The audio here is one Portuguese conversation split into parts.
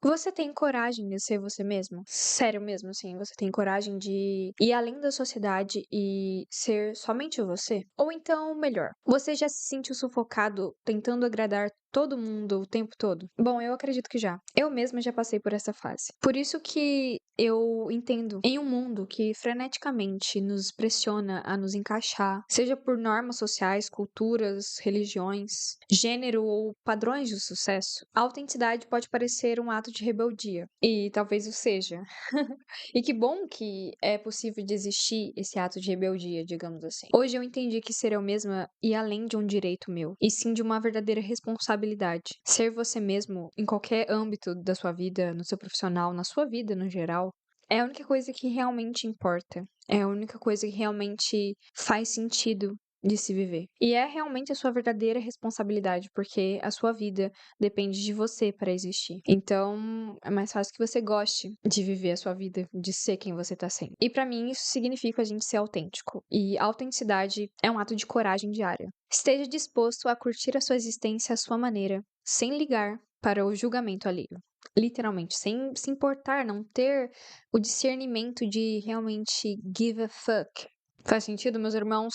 Você tem coragem de ser você mesmo? Sério mesmo, assim, você tem coragem de ir além da sociedade e ser somente você? Ou então, melhor, você já se sentiu sufocado tentando agradar todo mundo o tempo todo? Bom, eu acredito que já. Eu mesma já passei por essa fase. Por isso que eu entendo, em um mundo que freneticamente nos pressiona a nos encaixar, seja por normas sociais, culturas, religiões, gênero ou padrões de sucesso, a autenticidade pode parecer um ato de rebeldia. E talvez o seja. E que bom que é possível de existir esse ato de rebeldia, digamos assim. Hoje eu entendi que ser eu mesma ia além de um direito meu, e sim de uma verdadeira responsabilidade. Ser você mesmo em qualquer âmbito da sua vida, no seu profissional, na sua vida no geral, é a única coisa que realmente importa. É a única coisa que realmente faz sentido de se viver. E é realmente a sua verdadeira responsabilidade, porque a sua vida depende de você para existir. Então, é mais fácil que você goste de viver a sua vida, de ser quem você tá sendo. E pra mim, isso significa a gente ser autêntico. E a autenticidade é um ato de coragem diária. Esteja disposto a curtir a sua existência à sua maneira, sem ligar para o julgamento alheio. Literalmente, sem se importar, não ter o discernimento de realmente give a fuck. Faz sentido, meus irmãos?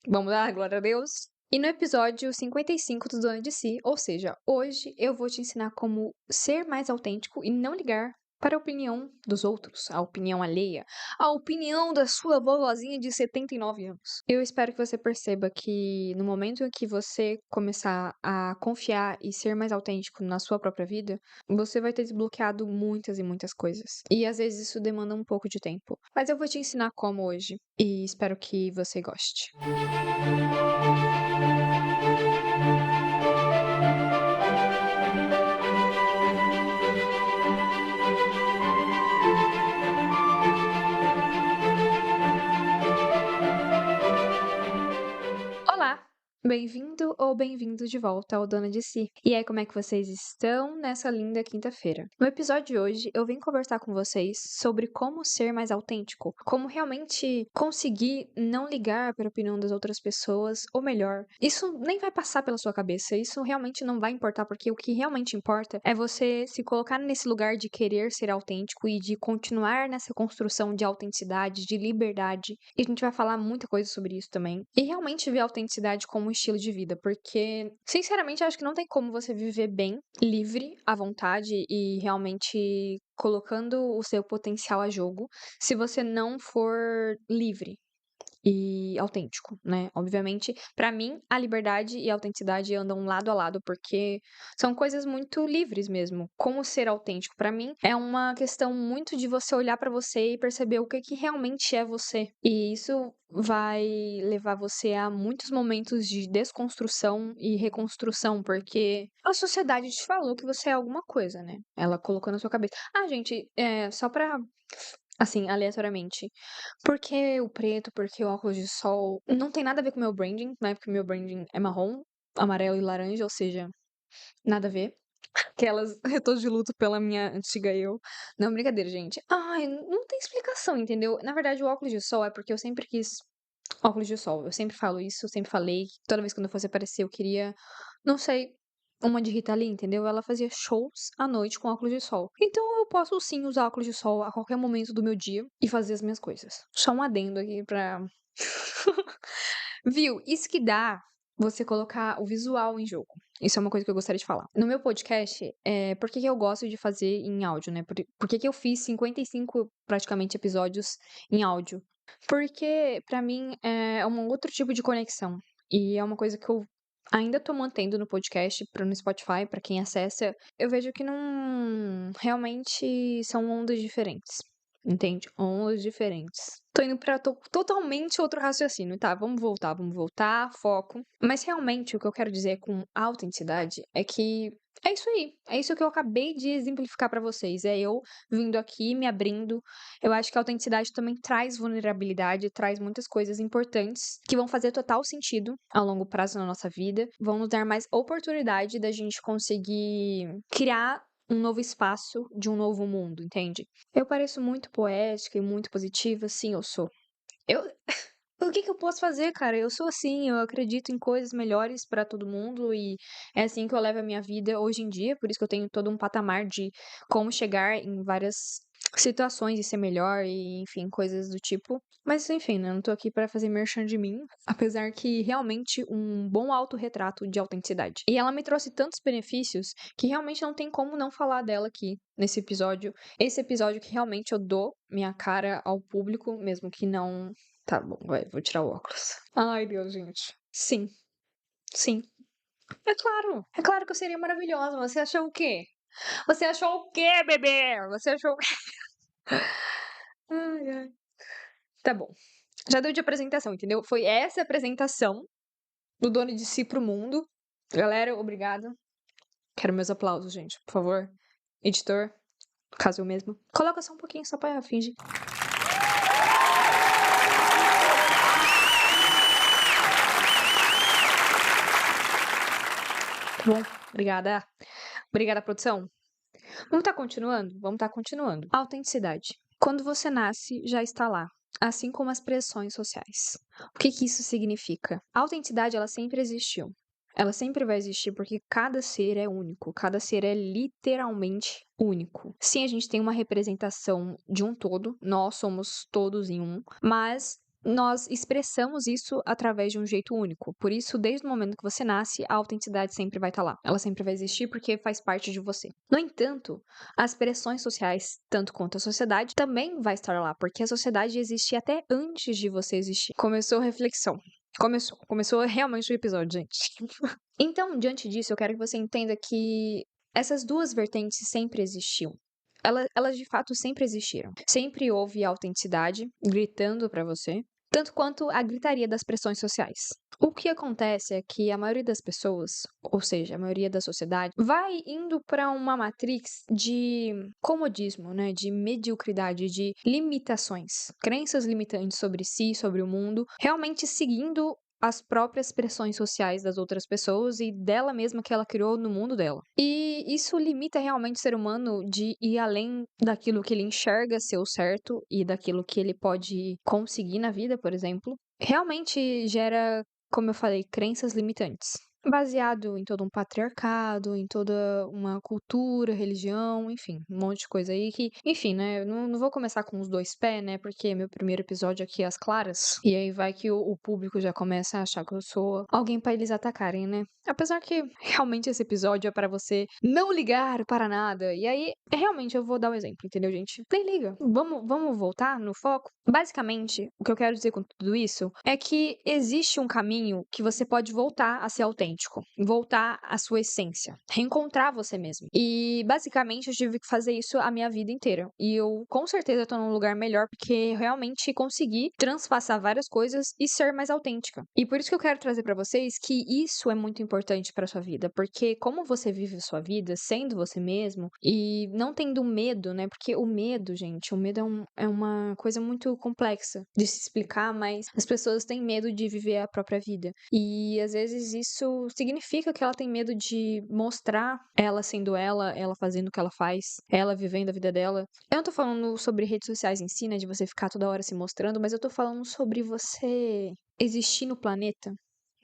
Vamos dar glória a Deus? E no episódio 55 do Dona de Si, ou seja, hoje eu vou te ensinar como ser mais autêntico e não ligar para a opinião dos outros, a opinião alheia, a opinião da sua vovozinha de 79 anos. Eu espero que você perceba que no momento em que você começar a confiar e ser mais autêntico na sua própria vida, você vai ter desbloqueado muitas e muitas coisas. E às vezes isso demanda um pouco de tempo. Mas eu vou te ensinar como hoje e espero que você goste. Olá! Bem-vindo ou bem-vindo de volta ao Dona de Si. E aí, como é que vocês estão nessa linda quinta-feira? No episódio de hoje, eu vim conversar com vocês sobre como ser mais autêntico, como realmente conseguir não ligar para a opinião das outras pessoas, ou melhor, isso nem vai passar pela sua cabeça, isso realmente não vai importar, porque o que realmente importa é você se colocar nesse lugar de querer ser autêntico e de continuar nessa construção de autenticidade, de liberdade. E a gente vai falar muita coisa sobre isso também. E realmente ver a autenticidade como um estilo de vida, porque, sinceramente, eu acho que não tem como você viver bem, livre, à vontade e realmente colocando o seu potencial a jogo, se você não for livre e autêntico, né? Obviamente, pra mim, a liberdade e a autenticidade andam lado a lado, porque são coisas muito livres mesmo. Como ser autêntico, pra mim, é uma questão muito de você olhar pra você e perceber o que que realmente é você. E isso vai levar você a muitos momentos de desconstrução e reconstrução, porque a sociedade te falou que você é alguma coisa, né? Ela colocou na sua cabeça. Ah, gente, só pra, assim, aleatoriamente. Por que o preto? Por que o óculos de sol? Não tem nada a ver com o meu branding, né? Porque o meu branding é marrom, amarelo e laranja, ou seja, nada a ver. Aquelas, eu tô de luto pela minha antiga eu. Não, brincadeira, gente. Ai, não tem explicação, entendeu? Na verdade, o óculos de sol é porque eu sempre quis óculos de sol. Eu sempre falo isso, eu sempre falei. Toda vez que eu fosse aparecer, eu queria, não sei, uma de Rita Lee, entendeu? Ela fazia shows à noite com óculos de sol. Então eu posso sim usar óculos de sol a qualquer momento do meu dia e fazer as minhas coisas. Só um adendo aqui pra. Viu? Isso que dá você colocar o visual em jogo. Isso é uma coisa que eu gostaria de falar. No meu podcast, por que que eu gosto de fazer em áudio, né? Por que que eu fiz 55 praticamente episódios em áudio? Porque pra mim é um outro tipo de conexão. E é uma coisa que eu ainda tô mantendo no podcast, no Spotify, pra quem acessa. Eu vejo que não realmente são ondas diferentes. Entende? Ondas diferentes. Tô indo pra totalmente outro raciocínio, tá? Vamos voltar, foco. Mas realmente o que eu quero dizer com autenticidade é que é isso aí. É isso que eu acabei de exemplificar pra vocês. É eu vindo aqui, me abrindo. Eu acho que a autenticidade também traz vulnerabilidade, traz muitas coisas importantes que vão fazer total sentido a longo prazo na nossa vida, vão nos dar mais oportunidade da gente conseguir criar um novo espaço de um novo mundo, entende? Eu pareço muito poética e muito positiva, sim, eu sou. Eu, O que que eu posso fazer, cara? Eu sou assim, eu acredito em coisas melhores pra todo mundo e é assim que eu levo a minha vida hoje em dia, por isso que eu tenho todo um patamar de como chegar em várias situações e ser melhor e, enfim, coisas do tipo. Mas enfim, né? Eu não tô aqui pra fazer merchan de mim, apesar que realmente um bom autorretrato de autenticidade. E ela me trouxe tantos benefícios que realmente não tem como não falar dela aqui nesse episódio. Esse episódio que realmente eu dou minha cara ao público, mesmo que não. Tá bom, vai, vou tirar o óculos. Ai, Deus, gente. Sim, sim. É claro. É claro que eu seria maravilhosa. Você achou o quê? Você achou o quê, bebê? Você achou o quê? Ai, ai. Tá bom. Já deu de apresentação, entendeu? Foi essa apresentação do Dono de Si pro mundo. Galera, obrigada. Quero meus aplausos, gente, por favor. Editor, caso eu mesmo. Coloca só um pouquinho, só pra fingir. Tá bom? Obrigada. Obrigada, produção. Vamos estar continuando? Vamos estar continuando. Autenticidade. Quando você nasce, já está lá. Assim como as pressões sociais. O que que isso significa? A autenticidade, ela sempre existiu. Ela sempre vai existir porque cada ser é único, cada ser é literalmente único. Sim, a gente tem uma representação de um todo, nós somos todos em um, mas nós expressamos isso através de um jeito único. Por isso, desde o momento que você nasce, a autenticidade sempre vai estar lá. Ela sempre vai existir porque faz parte de você. No entanto, as pressões sociais, tanto quanto a sociedade, também vai estar lá, porque a sociedade existe até antes de você existir. Começou a reflexão. Começou realmente o episódio, gente. Então, diante disso, eu quero que você entenda que essas duas vertentes sempre existiam. Elas de fato sempre existiram. Sempre houve autenticidade gritando pra você, tanto quanto a gritaria das pressões sociais. O que acontece é que a maioria das pessoas, ou seja, a maioria da sociedade, vai indo para uma matrix de comodismo, né, de mediocridade, de limitações, crenças limitantes sobre si, sobre o mundo, realmente seguindo as próprias pressões sociais das outras pessoas e dela mesma que ela criou no mundo dela. E isso limita realmente o ser humano de ir além daquilo que ele enxerga ser o certo e daquilo que ele pode conseguir na vida, por exemplo. Realmente gera, como eu falei, crenças limitantes. Baseado em todo um patriarcado, em toda uma cultura, religião, enfim, um monte de coisa aí que, enfim, né, eu não vou começar com os dois pés, né, porque é meu primeiro episódio aqui é às claras, e aí vai que o público já começa a achar que eu sou alguém pra eles atacarem, né. Apesar que realmente esse episódio é pra você não ligar para nada, e aí, realmente, eu vou dar o exemplo, entendeu, gente? Nem liga. Vamos voltar no foco? Basicamente, o que eu quero dizer com tudo isso é que existe um caminho que você pode voltar a ser autêntico, voltar à sua essência, reencontrar você mesmo. E basicamente eu tive que fazer isso a minha vida inteira. E eu com certeza tô num lugar melhor porque eu realmente consegui transpassar várias coisas e ser mais autêntica. E por isso que eu quero trazer pra vocês que isso é muito importante pra sua vida, porque como você vive a sua vida sendo você mesmo e não tendo medo, né? Porque o medo, gente, o medo é uma coisa muito complexa de se explicar, mas as pessoas têm medo de viver a própria vida. E às vezes isso significa que ela tem medo de mostrar ela sendo ela fazendo o que ela faz, ela vivendo a vida dela. Eu não tô falando sobre redes sociais em si, né, de você ficar toda hora se mostrando, mas eu tô falando sobre você existir no planeta.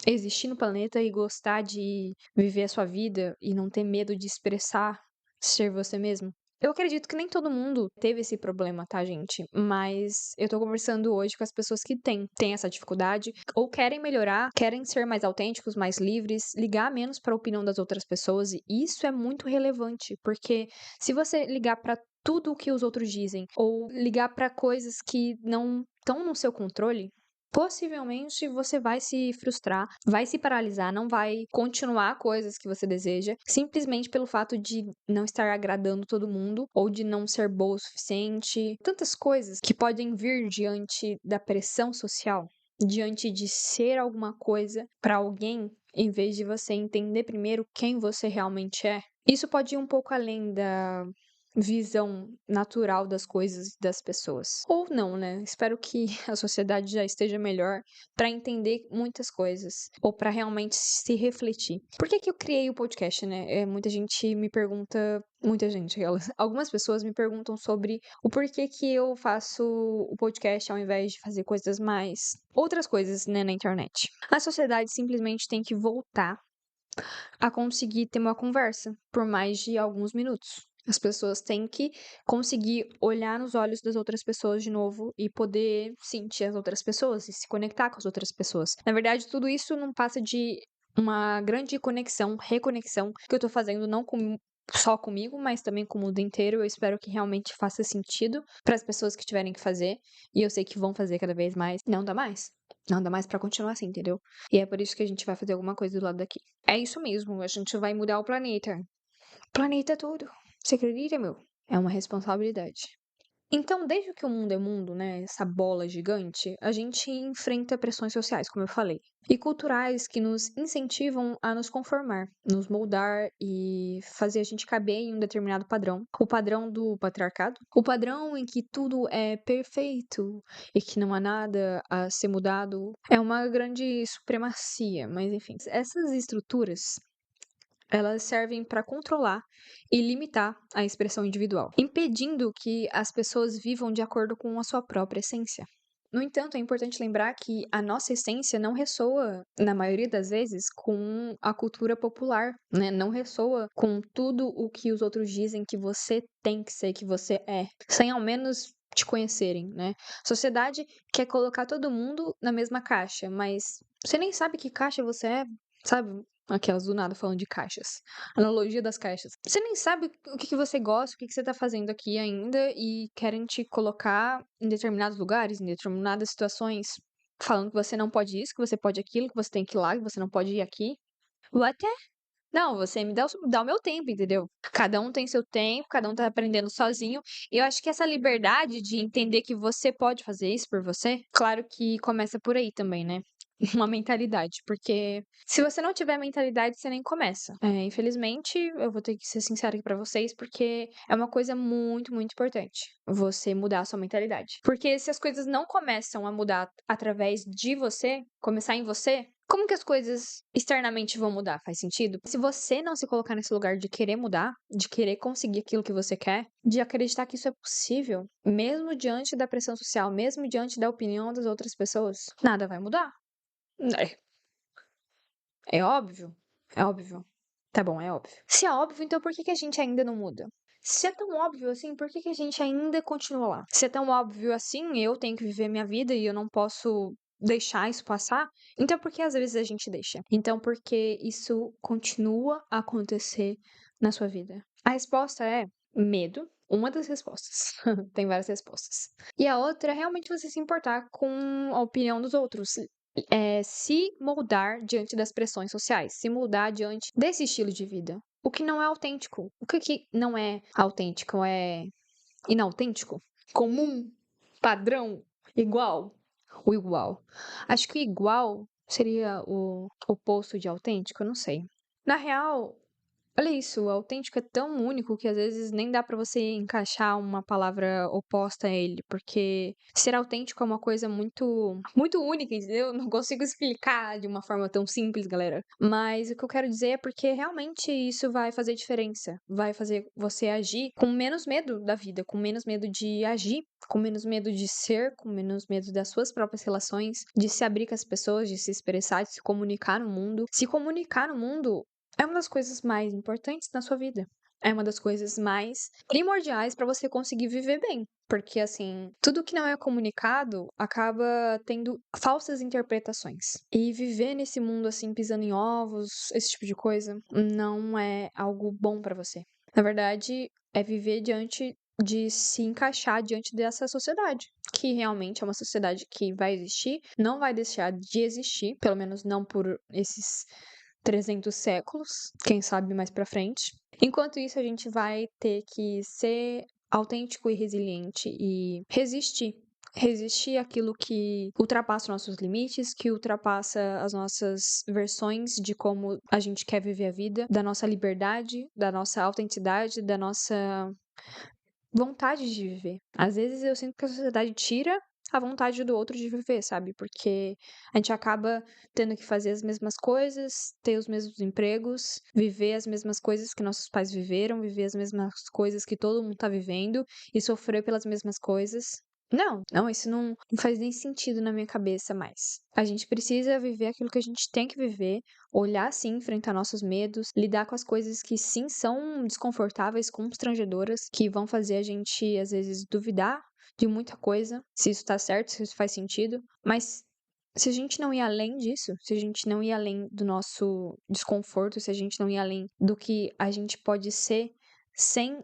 Existir no planeta e gostar de viver a sua vida e não ter medo de expressar ser você mesmo. Eu acredito que nem todo mundo teve esse problema, tá, gente? Mas eu tô conversando hoje com as pessoas que têm essa dificuldade, ou querem melhorar, querem ser mais autênticos, mais livres, ligar menos para a opinião das outras pessoas, e isso é muito relevante, porque se você ligar para tudo o que os outros dizem, ou ligar para coisas que não estão no seu controle, possivelmente você vai se frustrar, vai se paralisar, não vai continuar coisas que você deseja, simplesmente pelo fato de não estar agradando todo mundo ou de não ser boa o suficiente. Tantas coisas que podem vir diante da pressão social, diante de ser alguma coisa para alguém, em vez de você entender primeiro quem você realmente é. Isso pode ir um pouco além visão natural das coisas e das pessoas. Ou não, né? Espero que a sociedade já esteja melhor para entender muitas coisas ou para realmente se refletir. Por que que eu criei o podcast, né? Muita gente me pergunta, algumas pessoas me perguntam sobre o porquê que eu faço o podcast ao invés de fazer outras coisas, né, na internet. A sociedade simplesmente tem que voltar a conseguir ter uma conversa por mais de alguns minutos. As pessoas têm que conseguir olhar nos olhos das outras pessoas de novo e poder sentir as outras pessoas e se conectar com as outras pessoas. Na verdade, tudo isso não passa de uma grande reconexão que eu tô fazendo não só comigo, mas também com o mundo inteiro. Eu espero que realmente faça sentido para as pessoas que tiverem que fazer, e eu sei que vão fazer cada vez mais. Não dá mais. Não dá mais pra continuar assim, entendeu? E é por isso que a gente vai fazer alguma coisa do lado daqui. É isso mesmo, a gente vai mudar o planeta. Planeta todo. Você acredita, meu? É uma responsabilidade. Então, desde que o mundo é mundo, né, essa bola gigante, a gente enfrenta pressões sociais, como eu falei, e culturais que nos incentivam a nos conformar, nos moldar e fazer a gente caber em um determinado padrão. O padrão do patriarcado, o padrão em que tudo é perfeito e que não há nada a ser mudado, é uma grande supremacia, mas enfim, essas estruturas elas servem para controlar e limitar a expressão individual, impedindo que as pessoas vivam de acordo com a sua própria essência. No entanto, é importante lembrar que a nossa essência não ressoa, na maioria das vezes, com a cultura popular, né? Não ressoa com tudo o que os outros dizem que você tem que ser, que você é, sem ao menos te conhecerem, né? A sociedade quer colocar todo mundo na mesma caixa, mas você nem sabe que caixa você é, sabe? Aquelas do nada falando de caixas. Analogia das caixas. Você nem sabe o que você gosta, o que você tá fazendo aqui ainda e querem te colocar em determinados lugares, em determinadas situações, falando que você não pode isso, que você pode aquilo, que você tem que ir lá, que você não pode ir aqui. What the? Não, você me dá o meu tempo, entendeu? Cada um tem seu tempo, cada um tá aprendendo sozinho. E eu acho que essa liberdade de entender que você pode fazer isso por você, claro que começa por aí também, né? Uma mentalidade, porque se você não tiver mentalidade, você nem começa. Infelizmente, eu vou ter que ser sincera aqui pra vocês, porque é uma coisa muito, muito importante você mudar a sua mentalidade. Porque se as coisas não começam a mudar através de você, começar em você, como que as coisas externamente vão mudar? Faz sentido? Se você não se colocar nesse lugar de querer mudar, de querer conseguir aquilo que você quer, de acreditar que isso é possível, mesmo diante da pressão social, mesmo diante da opinião das outras pessoas, nada vai mudar. É óbvio? É óbvio. Tá bom, é óbvio. Se é óbvio, então por que que a gente ainda não muda? Se é tão óbvio assim, por que que a gente ainda continua lá? Se é tão óbvio assim, eu tenho que viver minha vida e eu não posso deixar isso passar, então por que às vezes a gente deixa? Então por que isso continua a acontecer na sua vida? A resposta é medo. Uma das respostas. Tem várias respostas. E a outra é realmente você se importar com a opinião dos outros. Se moldar diante das pressões sociais, se moldar diante desse estilo de vida. O que não é autêntico. O que não é autêntico é inautêntico? Comum? Padrão? Igual? O igual. Acho que o igual seria o oposto de autêntico, eu não sei. Na real, olha isso, o autêntico é tão único que às vezes nem dá pra você encaixar uma palavra oposta a ele, porque ser autêntico é uma coisa muito, muito única, entendeu? Não consigo explicar de uma forma tão simples, galera. Mas o que eu quero dizer é porque realmente isso vai fazer diferença, vai fazer você agir com menos medo da vida, com menos medo de agir, com menos medo de ser, com menos medo das suas próprias relações, de se abrir com as pessoas, de se expressar, de se comunicar no mundo. Se comunicar no mundo é uma das coisas mais importantes na sua vida. É uma das coisas mais primordiais para você conseguir viver bem. Porque, assim, tudo que não é comunicado acaba tendo falsas interpretações. E viver nesse mundo, assim, pisando em ovos, esse tipo de coisa, não é algo bom para você. Na verdade, é viver diante de se encaixar diante dessa sociedade, que realmente é uma sociedade que vai existir, não vai deixar de existir, pelo menos não por esses 300 séculos, quem sabe mais pra frente. Enquanto isso, a gente vai ter que ser autêntico e resiliente e resistir. Resistir àquilo que ultrapassa nossos limites, que ultrapassa as nossas versões de como a gente quer viver a vida, da nossa liberdade, da nossa autenticidade, da nossa vontade de viver. Às vezes eu sinto que a sociedade tira a vontade do outro de viver, sabe? Porque a gente acaba tendo que fazer as mesmas coisas, ter os mesmos empregos, viver as mesmas coisas que nossos pais viveram, viver as mesmas coisas que todo mundo tá vivendo e sofrer pelas mesmas coisas. Não, isso não faz nem sentido na minha cabeça mais. A gente precisa viver aquilo que a gente tem que viver, olhar sim, enfrentar nossos medos, lidar com as coisas que sim são desconfortáveis, constrangedoras, que vão fazer a gente às vezes duvidar de muita coisa, se isso tá certo, se isso faz sentido, mas se a gente não ir além disso, se a gente não ir além do nosso desconforto, se a gente não ir além do que a gente pode ser sem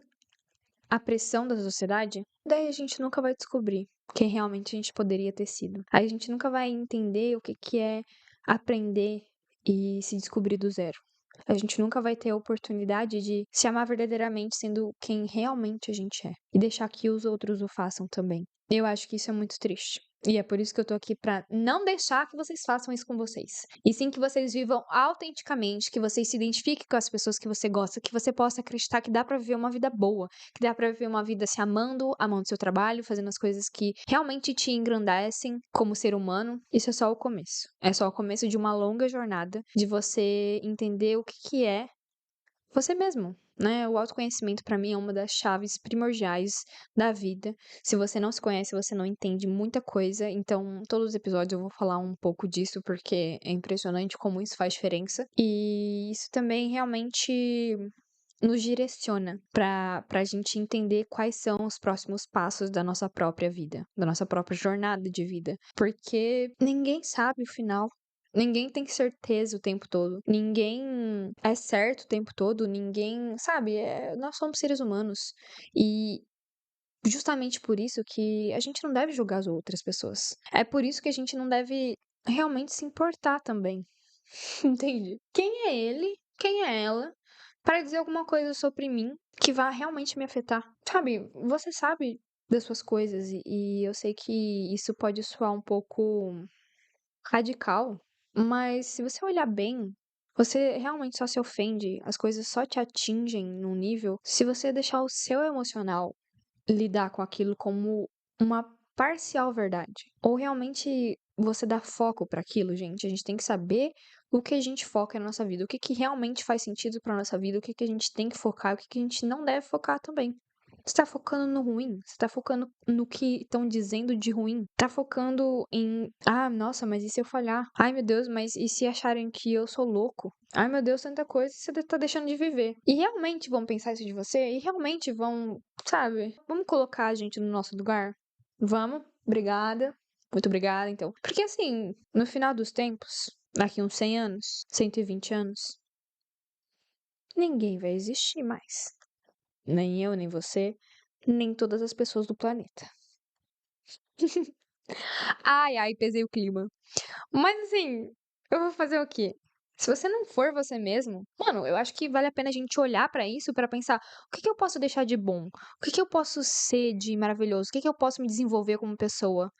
a pressão da sociedade, daí a gente nunca vai descobrir quem realmente a gente poderia ter sido. Aí a gente nunca vai entender o que é aprender e se descobrir do zero. A gente nunca vai ter a oportunidade de se amar verdadeiramente sendo quem realmente a gente é. E deixar que os outros o façam também. Eu acho que isso é muito triste. E é por isso que eu tô aqui pra não deixar que vocês façam isso com vocês. E sim que vocês vivam autenticamente, que vocês se identifiquem com as pessoas que você gosta, que você possa acreditar que dá pra viver uma vida boa, que dá pra viver uma vida se amando, amando seu trabalho, fazendo as coisas que realmente te engrandecem como ser humano. Isso é só o começo. É só o começo de uma longa jornada de você entender o que é você mesmo, né? O autoconhecimento para mim é uma das chaves primordiais da vida. Se você não se conhece, você não entende muita coisa. Então, todos os episódios eu vou falar um pouco disso porque é impressionante como isso faz diferença. E isso também realmente nos direciona para a gente entender quais são os próximos passos da nossa própria vida, da nossa própria jornada de vida. Porque ninguém sabe o final. Ninguém tem certeza o tempo todo. Ninguém é certo o tempo todo. Ninguém, sabe? Nós somos seres humanos. E justamente por isso que a gente não deve julgar as outras pessoas. É por isso que a gente não deve realmente se importar também. Entende? Quem é ele? Quem é ela? Para dizer alguma coisa sobre mim que vá realmente me afetar. Sabe? Você sabe das suas coisas e eu sei que isso pode soar um pouco radical, mas se você olhar bem, você realmente só se ofende, as coisas só te atingem num nível se você deixar o seu emocional lidar com aquilo como uma parcial verdade. Ou realmente você dá foco para aquilo, gente. A gente tem que saber o que a gente foca na nossa vida, o que realmente faz sentido para nossa vida, o que a gente tem que focar, o que a gente não deve focar também. Você tá focando no ruim, você tá focando no que estão dizendo de ruim, tá focando em, nossa, mas e se eu falhar? Ai, meu Deus, mas e se acharem que eu sou louco? Ai, meu Deus, tanta coisa, você tá deixando de viver. E realmente vão pensar isso de você? E realmente vão, sabe? Vamos colocar a gente no nosso lugar? Vamos? Obrigada. Muito obrigada, então. Porque assim, no final dos tempos, daqui uns 100 anos, 120 anos, ninguém vai existir mais. Nem eu, nem você, nem todas as pessoas do planeta. Ai, pesei o clima. Mas assim, eu vou fazer o quê? Se você não for você mesmo, mano, eu acho que vale a pena a gente olhar pra isso pra pensar, o que eu posso deixar de bom? O que eu posso ser de maravilhoso? O que eu posso me desenvolver como pessoa?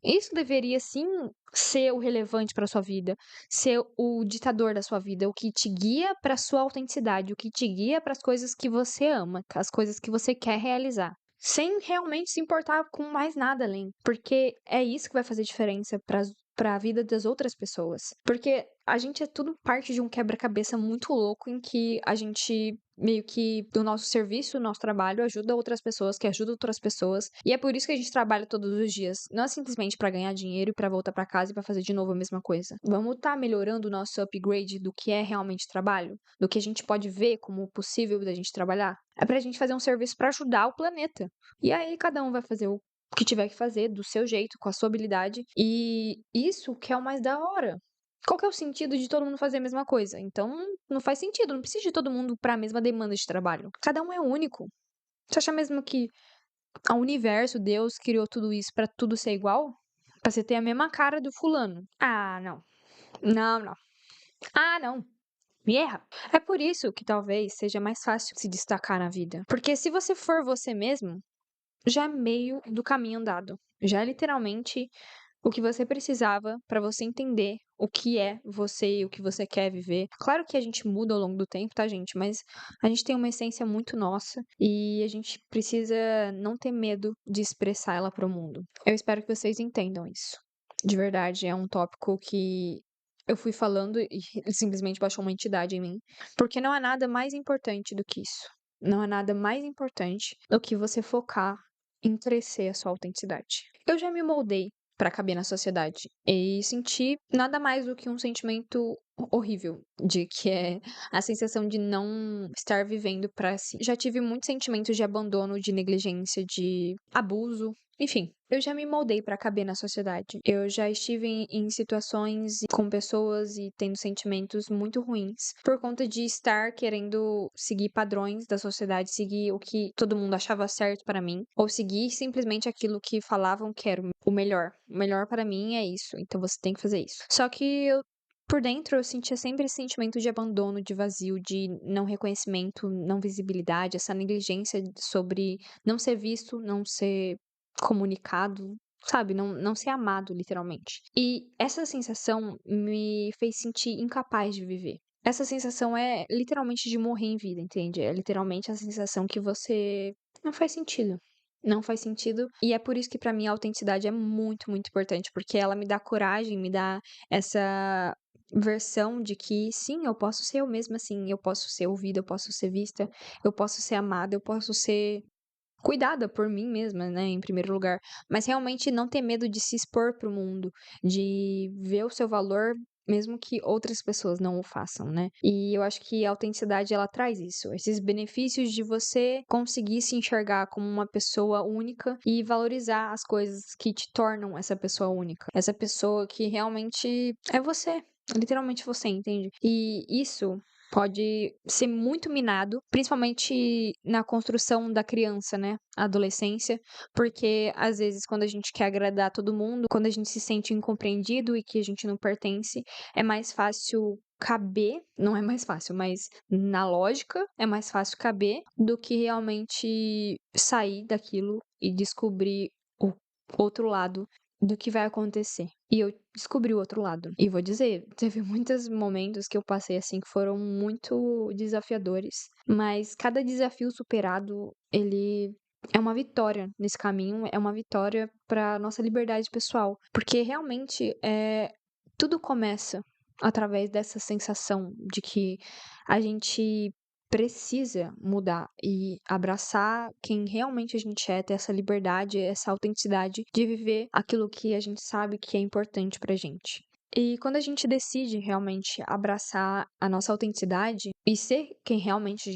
Isso deveria sim ser o relevante para sua vida, ser o ditador da sua vida, o que te guia para sua autenticidade, o que te guia para as coisas que você ama, as coisas que você quer realizar, sem realmente se importar com mais nada além, porque é isso que vai fazer diferença para a vida das outras pessoas. Porque a gente é tudo parte de um quebra-cabeça muito louco em que a gente meio que do nosso serviço, o nosso trabalho ajuda outras pessoas, que ajuda outras pessoas. E é por isso que a gente trabalha todos os dias. Não é simplesmente para ganhar dinheiro e para voltar para casa e para fazer de novo a mesma coisa. Vamos estar melhorando o nosso upgrade do que é realmente trabalho, do que a gente pode ver como possível da gente trabalhar. É pra gente fazer um serviço para ajudar o planeta. E aí cada um vai fazer o que tiver que fazer do seu jeito, com a sua habilidade. E isso que é o mais da hora. Qual que é o sentido de todo mundo fazer a mesma coisa? Então, não faz sentido, não precisa de todo mundo para a mesma demanda de trabalho. Cada um é único. Você acha mesmo que o universo, Deus, criou tudo isso para tudo ser igual? Pra você ter a mesma cara do fulano? Ah, não. Não. Ah, não. Me erra. É por isso que talvez seja mais fácil se destacar na vida. Porque se você for você mesmo, já é meio do caminho andado. Já é literalmente o que você precisava pra você entender o que é você e o que você quer viver. Claro que a gente muda ao longo do tempo, tá, gente? Mas a gente tem uma essência muito nossa e a gente precisa não ter medo de expressar ela para o mundo. Eu espero que vocês entendam isso. De verdade, é um tópico que eu fui falando e simplesmente baixou uma entidade em mim, porque não há nada mais importante do que isso. Não há nada mais importante do que você focar em crescer a sua autenticidade. Eu já me moldei pra caber na sociedade e senti nada mais do que um sentimento horrível de que é a sensação de não estar vivendo pra si. Já tive muitos sentimentos de abandono, de negligência, de abuso, enfim, eu já me moldei pra caber na sociedade. Eu já estive em situações com pessoas e tendo sentimentos muito ruins por conta de estar querendo seguir padrões da sociedade, seguir o que todo mundo achava certo pra mim, ou seguir simplesmente aquilo que falavam que era o melhor. O melhor pra mim é isso, então você tem que fazer isso. Só que por dentro eu sentia sempre esse sentimento de abandono, de vazio, de não reconhecimento, não visibilidade, essa negligência sobre não ser visto, não ser comunicado, sabe? Não ser amado, literalmente. E essa sensação me fez sentir incapaz de viver. Essa sensação é literalmente de morrer em vida, entende? É literalmente a sensação que você não faz sentido. Não faz sentido. E é por isso que pra mim a autenticidade é muito, muito importante, porque ela me dá coragem, me dá essa versão de que sim, eu posso ser eu mesma assim, eu posso ser ouvida, eu posso ser vista, eu posso ser amada, eu posso ser cuidada por mim mesma, né, em primeiro lugar, mas realmente não ter medo de se expor para o mundo, de ver o seu valor, mesmo que outras pessoas não o façam, né. E eu acho que a autenticidade ela traz isso, esses benefícios de você conseguir se enxergar como uma pessoa única e valorizar as coisas que te tornam essa pessoa única, essa pessoa que realmente é você, literalmente você, entende. E isso pode ser muito minado, principalmente na construção da criança, né, adolescência, porque às vezes quando a gente quer agradar todo mundo, quando a gente se sente incompreendido e que a gente não pertence, é mais fácil caber, não é mais fácil, mas na lógica é mais fácil caber do que realmente sair daquilo e descobrir o outro lado do que vai acontecer. E eu descobri o outro lado. E vou dizer, teve muitos momentos que eu passei assim que foram muito desafiadores, mas cada desafio superado, ele é uma vitória nesse caminho, é uma vitória para nossa liberdade pessoal, porque realmente tudo começa através dessa sensação de que a gente precisa mudar e abraçar quem realmente a gente é, ter essa liberdade, essa autenticidade de viver aquilo que a gente sabe que é importante pra gente. E quando a gente decide realmente abraçar a nossa autenticidade e ser quem realmente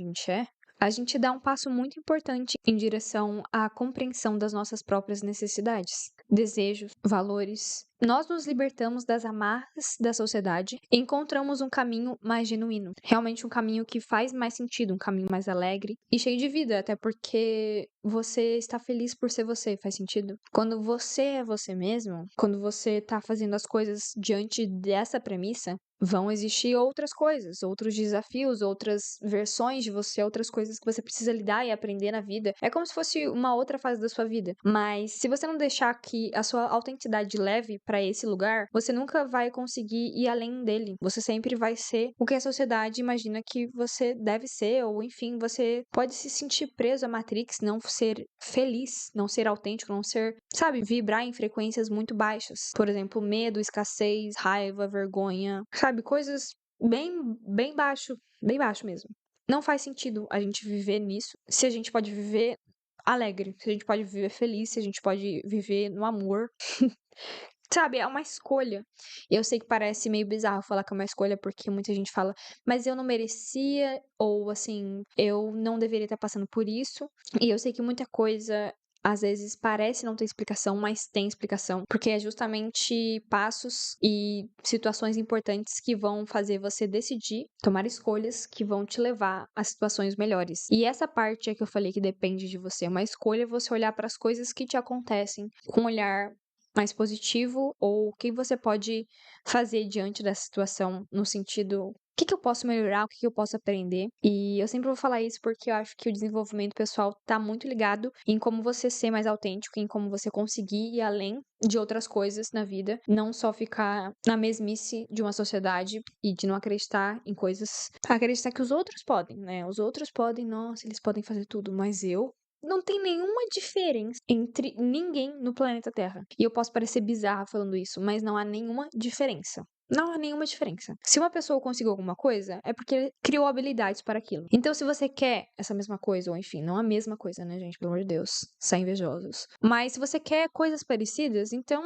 a gente dá um passo muito importante em direção à compreensão das nossas próprias necessidades, desejos, valores. Nós nos libertamos das amarras da sociedade e encontramos um caminho mais genuíno. Realmente um caminho que faz mais sentido, um caminho mais alegre e cheio de vida, até porque você está feliz por ser você, faz sentido? Quando você é você mesmo, quando você está fazendo as coisas diante dessa premissa, vão existir outras coisas, outros desafios, outras versões de você, outras coisas que você precisa lidar e aprender na vida. É como se fosse uma outra fase da sua vida. Mas se você não deixar que a sua autenticidade leve para esse lugar, você nunca vai conseguir ir além dele. Você sempre vai ser o que a sociedade imagina que você deve ser, ou enfim, você pode se sentir preso à Matrix, não ser feliz, não ser autêntico, não ser, sabe, vibrar em frequências muito baixas. Por exemplo, medo, escassez, raiva, vergonha, sabe, coisas bem bem baixo mesmo. Não faz sentido a gente viver nisso se a gente pode viver alegre, se a gente pode viver feliz, se a gente pode viver no amor. Sabe, é uma escolha. Eu sei que parece meio bizarro falar que é uma escolha, porque muita gente fala, mas eu não merecia, ou assim, eu não deveria estar passando por isso. E eu sei que muita coisa às vezes parece não ter explicação, mas tem explicação, porque é justamente passos e situações importantes que vão fazer você decidir, tomar escolhas que vão te levar a situações melhores. E essa parte é que eu falei que depende de você, é uma escolha você olhar para as coisas que te acontecem com um olhar mais positivo ou o que você pode fazer diante dessa situação no sentido que que eu posso melhorar, o que que eu posso aprender. E eu sempre vou falar isso porque eu acho que o desenvolvimento pessoal tá muito ligado em como você ser mais autêntico, em como você conseguir ir além de outras coisas na vida, não só ficar na mesmice de uma sociedade e de não acreditar em coisas, acreditar que os outros podem, né? Os outros podem, nossa, eles podem fazer tudo, mas eu não tem nenhuma diferença entre ninguém no planeta Terra. E eu posso parecer bizarra falando isso, mas não há nenhuma diferença. Não há nenhuma diferença. Se uma pessoa conseguiu alguma coisa, é porque ele criou habilidades para aquilo. Então, se você quer essa mesma coisa, ou enfim, não a mesma coisa, né, gente? Pelo amor de Deus, são invejosos. Mas se você quer coisas parecidas, então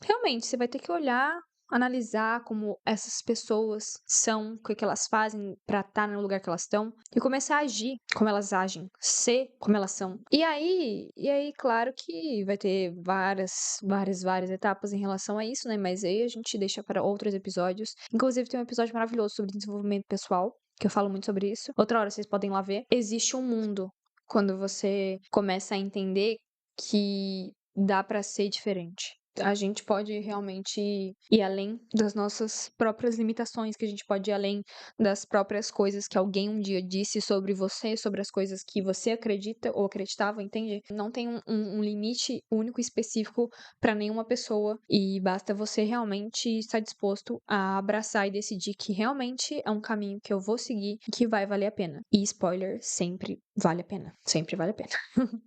realmente, você vai ter que olhar, analisar como essas pessoas são, o que que elas fazem pra estar no lugar que elas estão e começar a agir como elas agem, ser como elas são. E aí, claro que vai ter várias etapas em relação a isso, né? Mas aí a gente deixa para outros episódios. Inclusive, tem um episódio maravilhoso sobre desenvolvimento pessoal, que eu falo muito sobre isso. Outra hora vocês podem lá ver. Existe um mundo quando você começa a entender que dá pra ser diferente. A gente pode realmente ir além das nossas próprias limitações, que a gente pode ir além das próprias coisas que alguém um dia disse sobre você, sobre as coisas que você acredita ou acreditava, entende? Não tem um limite único e específico pra nenhuma pessoa e basta você realmente estar disposto a abraçar e decidir que realmente é um caminho que eu vou seguir e que vai valer a pena. E spoiler, sempre vale a pena. Sempre vale a pena.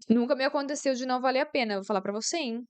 Nunca me aconteceu de não valer a pena, eu vou falar pra você, hein?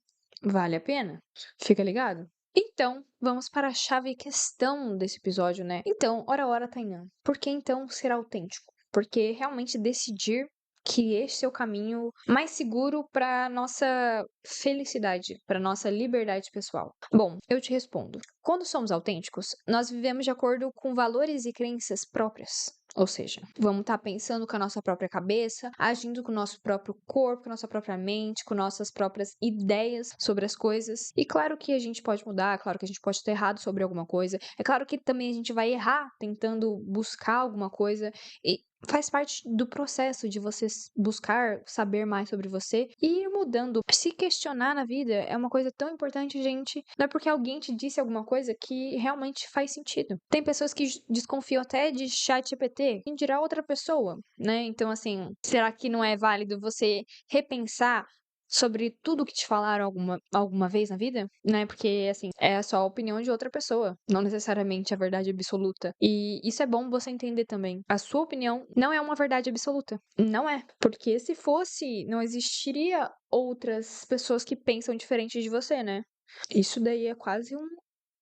Vale a pena? Fica ligado? Então, vamos para a chave questão desse episódio, né? Então, ora, Tainan, por que então ser autêntico? Porque realmente decidir que este é o caminho mais seguro para nossa felicidade, para nossa liberdade pessoal. Bom, eu te respondo. Quando somos autênticos, nós vivemos de acordo com valores e crenças próprias. Ou seja, vamos estar pensando com a nossa própria cabeça, agindo com o nosso próprio corpo, com a nossa própria mente, com nossas próprias ideias sobre as coisas. E claro que a gente pode mudar, claro que a gente pode estar errado sobre alguma coisa. É claro que também a gente vai errar tentando buscar alguma coisa. E faz parte do processo de você buscar saber mais sobre você e ir mudando. Se questionar na vida é uma coisa tão importante, gente. Não é porque alguém te disse alguma coisa que realmente faz sentido. Tem pessoas que desconfiam até de ChatGPT, quem dirá outra pessoa, né? Então, assim, será que não é válido você repensar sobre tudo que te falaram alguma vez na vida, né? Porque, assim, é só a opinião de outra pessoa, não necessariamente a verdade absoluta. E isso é bom você entender também. A sua opinião não é uma verdade absoluta. Não é. Porque se fosse, não existiria outras pessoas que pensam diferente de você, né? Isso daí é quase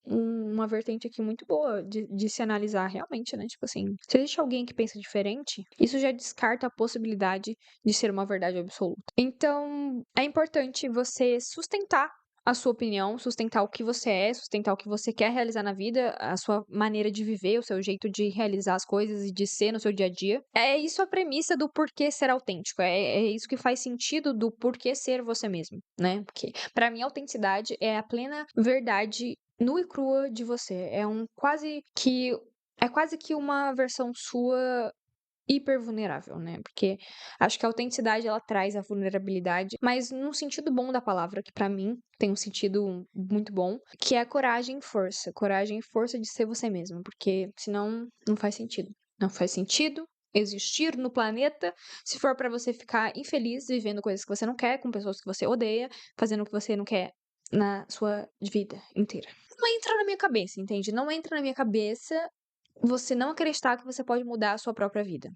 uma vertente aqui muito boa de se analisar realmente, né? Tipo assim, se existe alguém que pensa diferente, isso já descarta a possibilidade de ser uma verdade absoluta. Então, é importante você sustentar a sua opinião, sustentar o que você é, sustentar o que você quer realizar na vida, a sua maneira de viver, o seu jeito de realizar as coisas e de ser no seu dia a dia. É isso a premissa do porquê ser autêntico. É isso que faz sentido do porquê ser você mesmo, né? Porque, pra mim, a autenticidade é a plena verdade nua e crua de você. É quase que uma versão sua hiper vulnerável, né? Porque acho que a autenticidade ela traz a vulnerabilidade, mas num sentido bom da palavra, que pra mim tem um sentido muito bom, que é a coragem e força de ser você mesmo, porque senão não faz sentido. Não faz sentido existir no planeta se for pra você ficar infeliz vivendo coisas que você não quer, com pessoas que você odeia, fazendo o que você não quer na sua vida inteira. Não entra na minha cabeça, entende? Não entra na minha cabeça você não acreditar que você pode mudar a sua própria vida.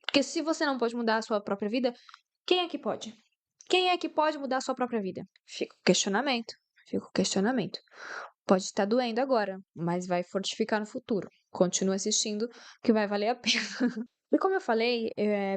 Porque se você não pode mudar a sua própria vida, quem é que pode? Quem é que pode mudar a sua própria vida? Fica o questionamento. Fica o questionamento. Pode estar doendo agora, mas vai fortificar no futuro. Continua assistindo, que vai valer a pena. E como eu falei,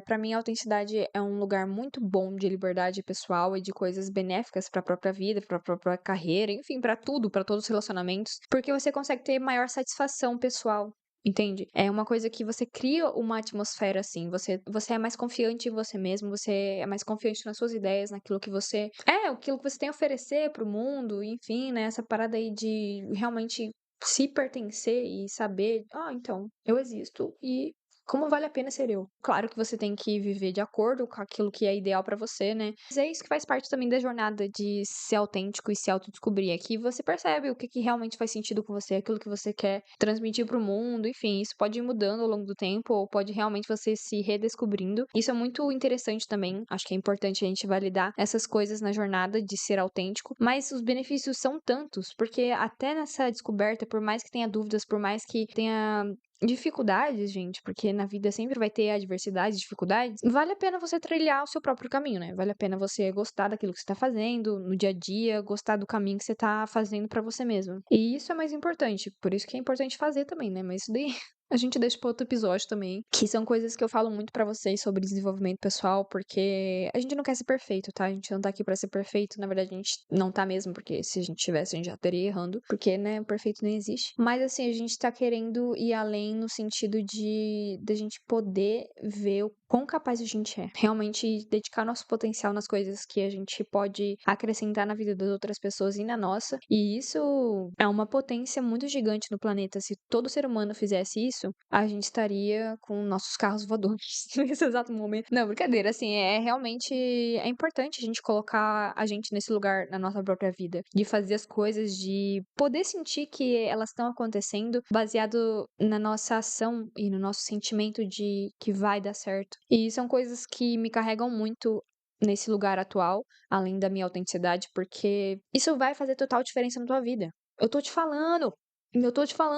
pra mim a autenticidade é um lugar muito bom de liberdade pessoal e de coisas benéficas pra própria vida, pra própria carreira, enfim, pra tudo, pra todos os relacionamentos, porque você consegue ter maior satisfação pessoal. Entende? É uma coisa que você cria uma atmosfera assim. Você é mais confiante em você mesmo, você é mais confiante nas suas ideias, naquilo que você. Aquilo que você tem a oferecer pro mundo, enfim, né? Essa parada aí de realmente se pertencer e saber, então, eu existo e Como vale a pena ser eu? Claro que você tem que viver de acordo com aquilo que é ideal pra você, né? Mas é isso que faz parte também da jornada de ser autêntico e se autodescobrir. É que você percebe o que que realmente faz sentido com você, aquilo que você quer transmitir pro mundo, enfim, isso pode ir mudando ao longo do tempo, ou pode realmente você se redescobrindo. Isso é muito interessante também. Acho que é importante a gente validar essas coisas na jornada de ser autêntico, mas os benefícios são tantos, porque até nessa descoberta, por mais que tenha dúvidas, por mais que tenha dificuldades, gente, porque na vida sempre vai ter adversidades, dificuldades, vale a pena você trilhar o seu próprio caminho, né? Vale a pena você gostar daquilo que você tá fazendo no dia a dia, gostar do caminho que você tá fazendo pra você mesmo. E isso é mais importante, por isso que é importante fazer também, né? Mas isso daí a gente deixa para outro episódio também, que são coisas que eu falo muito pra vocês sobre desenvolvimento pessoal, porque a gente não quer ser perfeito, tá? A gente não tá aqui pra ser perfeito, na verdade a gente não tá mesmo, porque se a gente tivesse, a gente já estaria errando, porque, né, o perfeito nem existe. Mas assim, a gente tá querendo ir além no sentido de da gente poder ver o quão capaz a gente é. Realmente dedicar nosso potencial nas coisas que a gente pode acrescentar na vida das outras pessoas e na nossa. E isso é uma potência muito gigante no planeta. Se todo ser humano fizesse isso, a gente estaria com nossos carros voadores nesse exato momento. Não, brincadeira, assim, realmente é importante a gente colocar a gente nesse lugar na nossa própria vida, de fazer as coisas, de poder sentir que elas estão acontecendo baseado na nossa ação e no nosso sentimento de que vai dar certo. E são coisas que me carregam muito nesse lugar atual, além da minha autenticidade, porque isso vai fazer total diferença na tua vida. Eu tô te falando,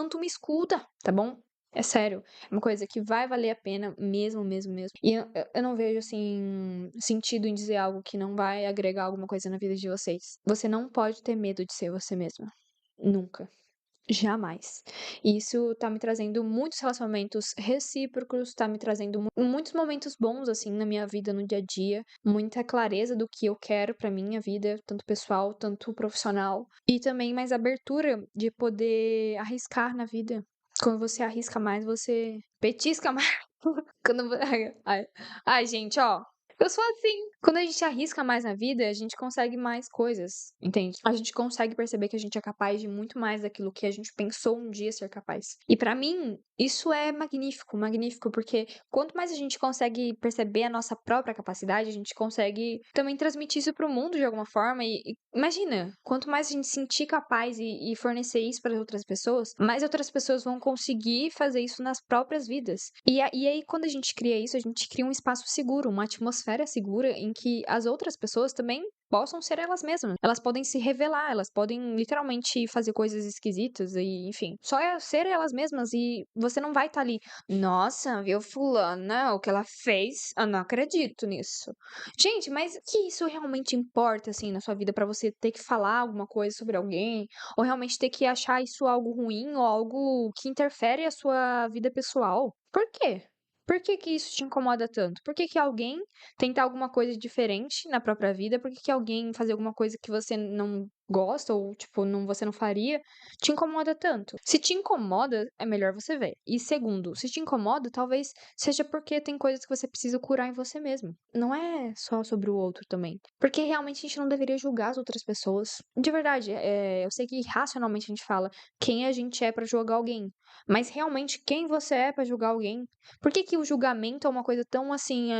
tu me escuta, tá bom? É sério, é uma coisa que vai valer a pena mesmo, mesmo, mesmo. E eu não vejo, assim, sentido em dizer algo que não vai agregar alguma coisa na vida de vocês. Você não pode ter medo de ser você mesma. Nunca. Jamais. E isso tá me trazendo muitos relacionamentos recíprocos, tá me trazendo muitos momentos bons, assim, na minha vida, no dia a dia. Muita clareza do que eu quero pra minha vida, tanto pessoal, tanto profissional. E também mais abertura de poder arriscar na vida. Quando você arrisca mais, você petisca mais. Quando... Ai, gente, ó. Eu sou assim. Quando a gente arrisca mais na vida, a gente consegue mais coisas, entende? A gente consegue perceber que a gente é capaz de muito mais daquilo que a gente pensou um dia ser capaz. E pra mim, isso é magnífico, magnífico, porque quanto mais a gente consegue perceber a nossa própria capacidade, a gente consegue também transmitir isso pro mundo de alguma forma. E imagina, quanto mais a gente sentir capaz e fornecer isso para outras pessoas, mais outras pessoas vão conseguir fazer isso nas próprias vidas. E aí, quando a gente cria isso, a gente cria um espaço seguro, uma atmosfera segura em que as outras pessoas também possam ser elas mesmas. Elas podem se revelar, elas podem literalmente fazer coisas esquisitas e, enfim, só ser elas mesmas e você não vai estar ali, nossa, viu fulana, o que ela fez? Eu não acredito nisso. Gente, mas que isso realmente importa, assim, na sua vida pra você ter que falar alguma coisa sobre alguém ou realmente ter que achar isso algo ruim ou algo que interfere a sua vida pessoal? Por quê? Por que que isso te incomoda tanto? Por que que alguém tentar alguma coisa diferente na própria vida? Por que que alguém fazer alguma coisa que você não gosta ou, tipo, não, você não faria, te incomoda tanto? Se te incomoda, é melhor você ver. E segundo, se te incomoda, talvez seja porque tem coisas que você precisa curar em você mesmo. Não é só sobre o outro também. Porque realmente a gente não deveria julgar as outras pessoas. De verdade, eu sei que racionalmente a gente fala quem a gente é pra julgar alguém. Mas realmente, quem você é pra julgar alguém? Por que que o julgamento é uma coisa tão assim,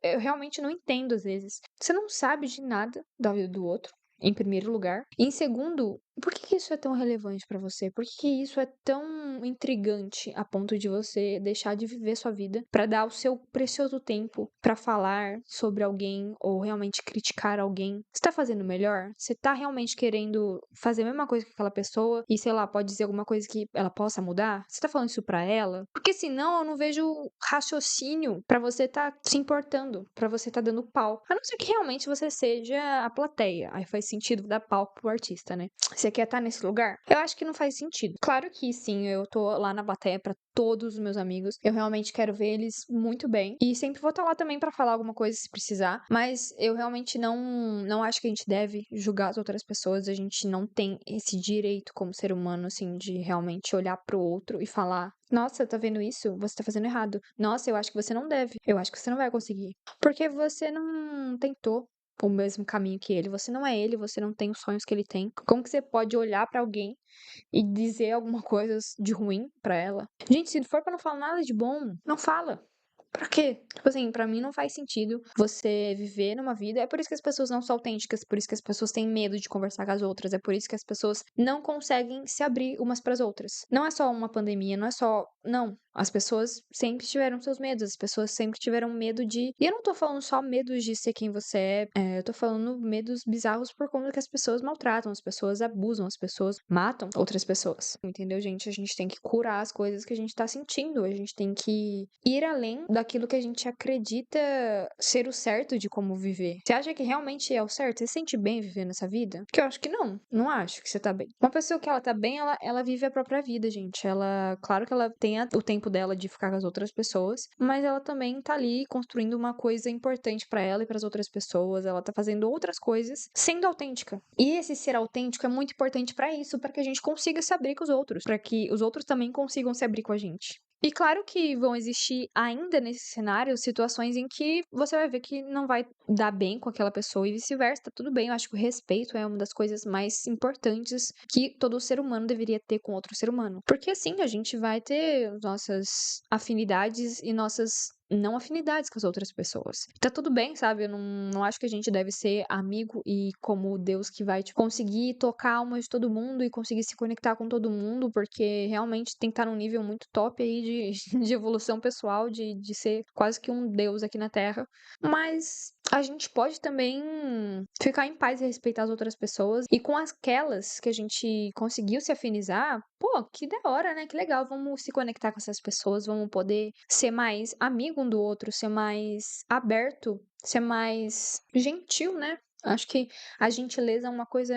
eu realmente não entendo às vezes. Você não sabe de nada da vida do outro, em primeiro lugar. E em segundo, por que que isso é tão relevante pra você? Por que que isso é tão intrigante a ponto de você deixar de viver sua vida pra dar o seu precioso tempo pra falar sobre alguém ou realmente criticar alguém? Você tá fazendo melhor? Você tá realmente querendo fazer a mesma coisa que aquela pessoa e, sei lá, pode dizer alguma coisa que ela possa mudar? Você tá falando isso pra ela? Porque senão eu não vejo raciocínio pra você tá se importando, pra você tá dando pau. A não ser que realmente você seja a plateia. Aí faz sentido dar palco pro artista, né? Você quer estar nesse lugar? Eu acho que não faz sentido. Claro que sim, eu tô lá na plateia pra todos os meus amigos. Eu realmente quero ver eles muito bem. E sempre vou estar lá também pra falar alguma coisa se precisar. Mas eu realmente não acho que a gente deve julgar as outras pessoas. A gente não tem esse direito como ser humano, assim, de realmente olhar pro outro e falar: nossa, tá vendo isso? Você tá fazendo errado. Nossa, eu acho que você não deve. Eu acho que você não vai conseguir. Porque você não tentou. o mesmo caminho que ele. Você não é ele, você não tem os sonhos que ele tem. Como que você pode olhar pra alguém e dizer alguma coisa de ruim pra ela? Gente, se for pra não falar nada de bom, não fala. Pra quê? Tipo assim, pra mim não faz sentido você viver numa vida. É por isso que as pessoas não são autênticas, por isso que as pessoas têm medo de conversar com as outras, é por isso que as pessoas não conseguem se abrir umas pras outras. Não é só uma pandemia, não é só. Não. As pessoas sempre tiveram seus medos, as pessoas sempre tiveram medo de. E eu não tô falando só medos de ser quem você é, eu tô falando medos bizarros por conta que as pessoas maltratam, as pessoas abusam, as pessoas matam outras pessoas. Entendeu, gente? A gente tem que curar as coisas que a gente tá sentindo, a gente tem que ir além daquilo que a gente acredita ser o certo de como viver. Você acha que realmente é o certo? Você se sente bem vivendo essa vida? Porque eu acho que não. Não acho que você tá bem. Uma pessoa que ela tá bem, ela vive a própria vida, gente. Ela, claro que ela tem o tempo dela de ficar com as outras pessoas, mas ela também tá ali construindo uma coisa importante pra ela e pras outras pessoas. Ela tá fazendo outras coisas sendo autêntica. E esse ser autêntico é muito importante pra isso, para que a gente consiga se abrir com os outros, para que os outros também consigam se abrir com a gente. E claro que vão existir ainda nesse cenário situações em que você vai ver que não vai dar bem com aquela pessoa e vice-versa, tá tudo bem. Eu acho que o respeito é uma das coisas mais importantes que todo ser humano deveria ter com outro ser humano. Porque assim a gente vai ter nossas afinidades e nossas não afinidades com as outras pessoas. Tá tudo bem, sabe? Eu não acho que a gente deve ser amigo e como Deus que vai tipo, conseguir tocar a alma de todo mundo e conseguir se conectar com todo mundo, porque realmente tem que estar num nível muito top aí de evolução pessoal, de ser quase que um Deus aqui na Terra. Mas a gente pode também ficar em paz e respeitar as outras pessoas. E com aquelas que a gente conseguiu se afinizar, pô, que da hora, né? Que legal. Vamos se conectar com essas pessoas, vamos poder ser mais amigo um do outro, ser mais aberto, ser mais gentil, né? Acho que a gentileza é uma coisa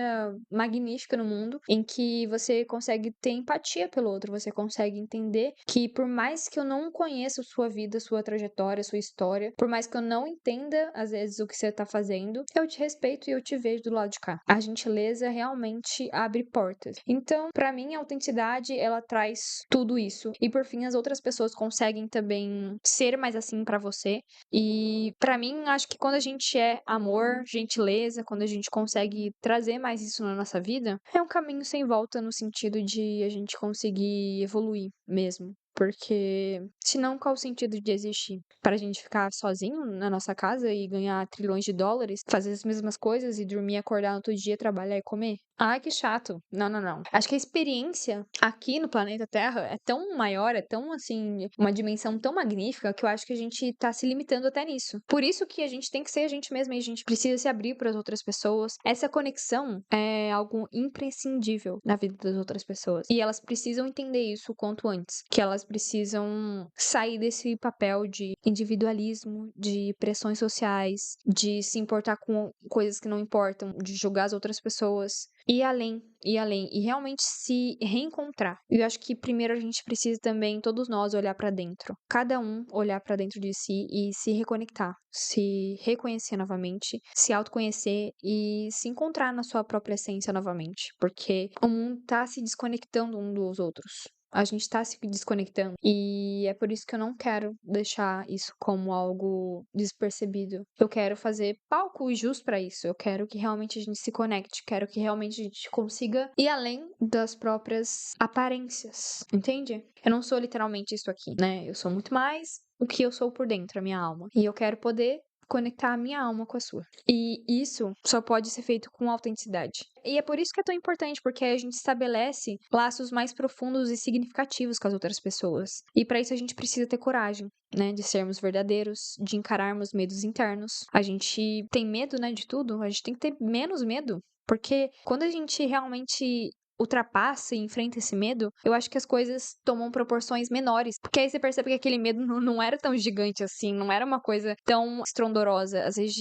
magnífica no mundo, em que você consegue ter empatia pelo outro, você consegue entender que por mais que eu não conheça sua vida, sua trajetória, sua história, por mais que eu não entenda às vezes o que você tá fazendo, eu te respeito e eu te vejo do lado de cá. A gentileza realmente abre portas. Então, pra mim, a autenticidade, ela traz tudo isso. E por fim, as outras pessoas conseguem também ser mais assim pra você. E pra mim, acho que quando a gente é amor, gentileza, quando a gente consegue trazer mais isso na nossa vida, é um caminho sem volta no sentido de a gente conseguir evoluir mesmo. Porque senão qual o sentido de existir? Para a gente ficar sozinho na nossa casa e ganhar trilhões de dólares, fazer as mesmas coisas e dormir, acordar no outro dia, trabalhar e comer? Ai, que chato. Não, não, não. Acho que a experiência aqui no planeta Terra é tão maior, é tão assim, uma dimensão tão magnífica que eu acho que a gente tá se limitando até nisso. Por isso que a gente tem que ser a gente mesma e a gente precisa se abrir para as outras pessoas. Essa conexão é algo imprescindível na vida das outras pessoas. E elas precisam entender isso o quanto antes. Que elas precisam sair desse papel de individualismo, de pressões sociais, de se importar com coisas que não importam, de julgar as outras pessoas. E além, e realmente se reencontrar. Eu acho que primeiro a gente precisa também, todos nós, olhar pra dentro. Cada um olhar pra dentro de si e se reconectar, se reconhecer novamente, se autoconhecer e se encontrar na sua própria essência novamente. Porque o mundo tá se desconectando um dos outros. A gente tá se desconectando. E é por isso que eu não quero deixar isso como algo despercebido. Eu quero fazer palco justo pra isso. Eu quero que realmente a gente se conecte. Quero que realmente a gente consiga ir além das próprias aparências. Entende? Eu não sou literalmente isso aqui, né? Eu sou muito mais o que eu sou por dentro, a minha alma. E eu quero poder conectar a minha alma com a sua. E isso só pode ser feito com autenticidade. E é por isso que é tão importante, porque a gente estabelece laços mais profundos e significativos com as outras pessoas. E para isso a gente precisa ter coragem, né, de sermos verdadeiros, de encararmos medos internos. A gente tem medo, né, de tudo, a gente tem que ter menos medo, porque quando a gente realmente ultrapassa e enfrenta esse medo, eu acho que as coisas tomam proporções menores. Porque aí você percebe que aquele medo não era tão gigante assim, não era uma coisa tão estrondorosa. Às vezes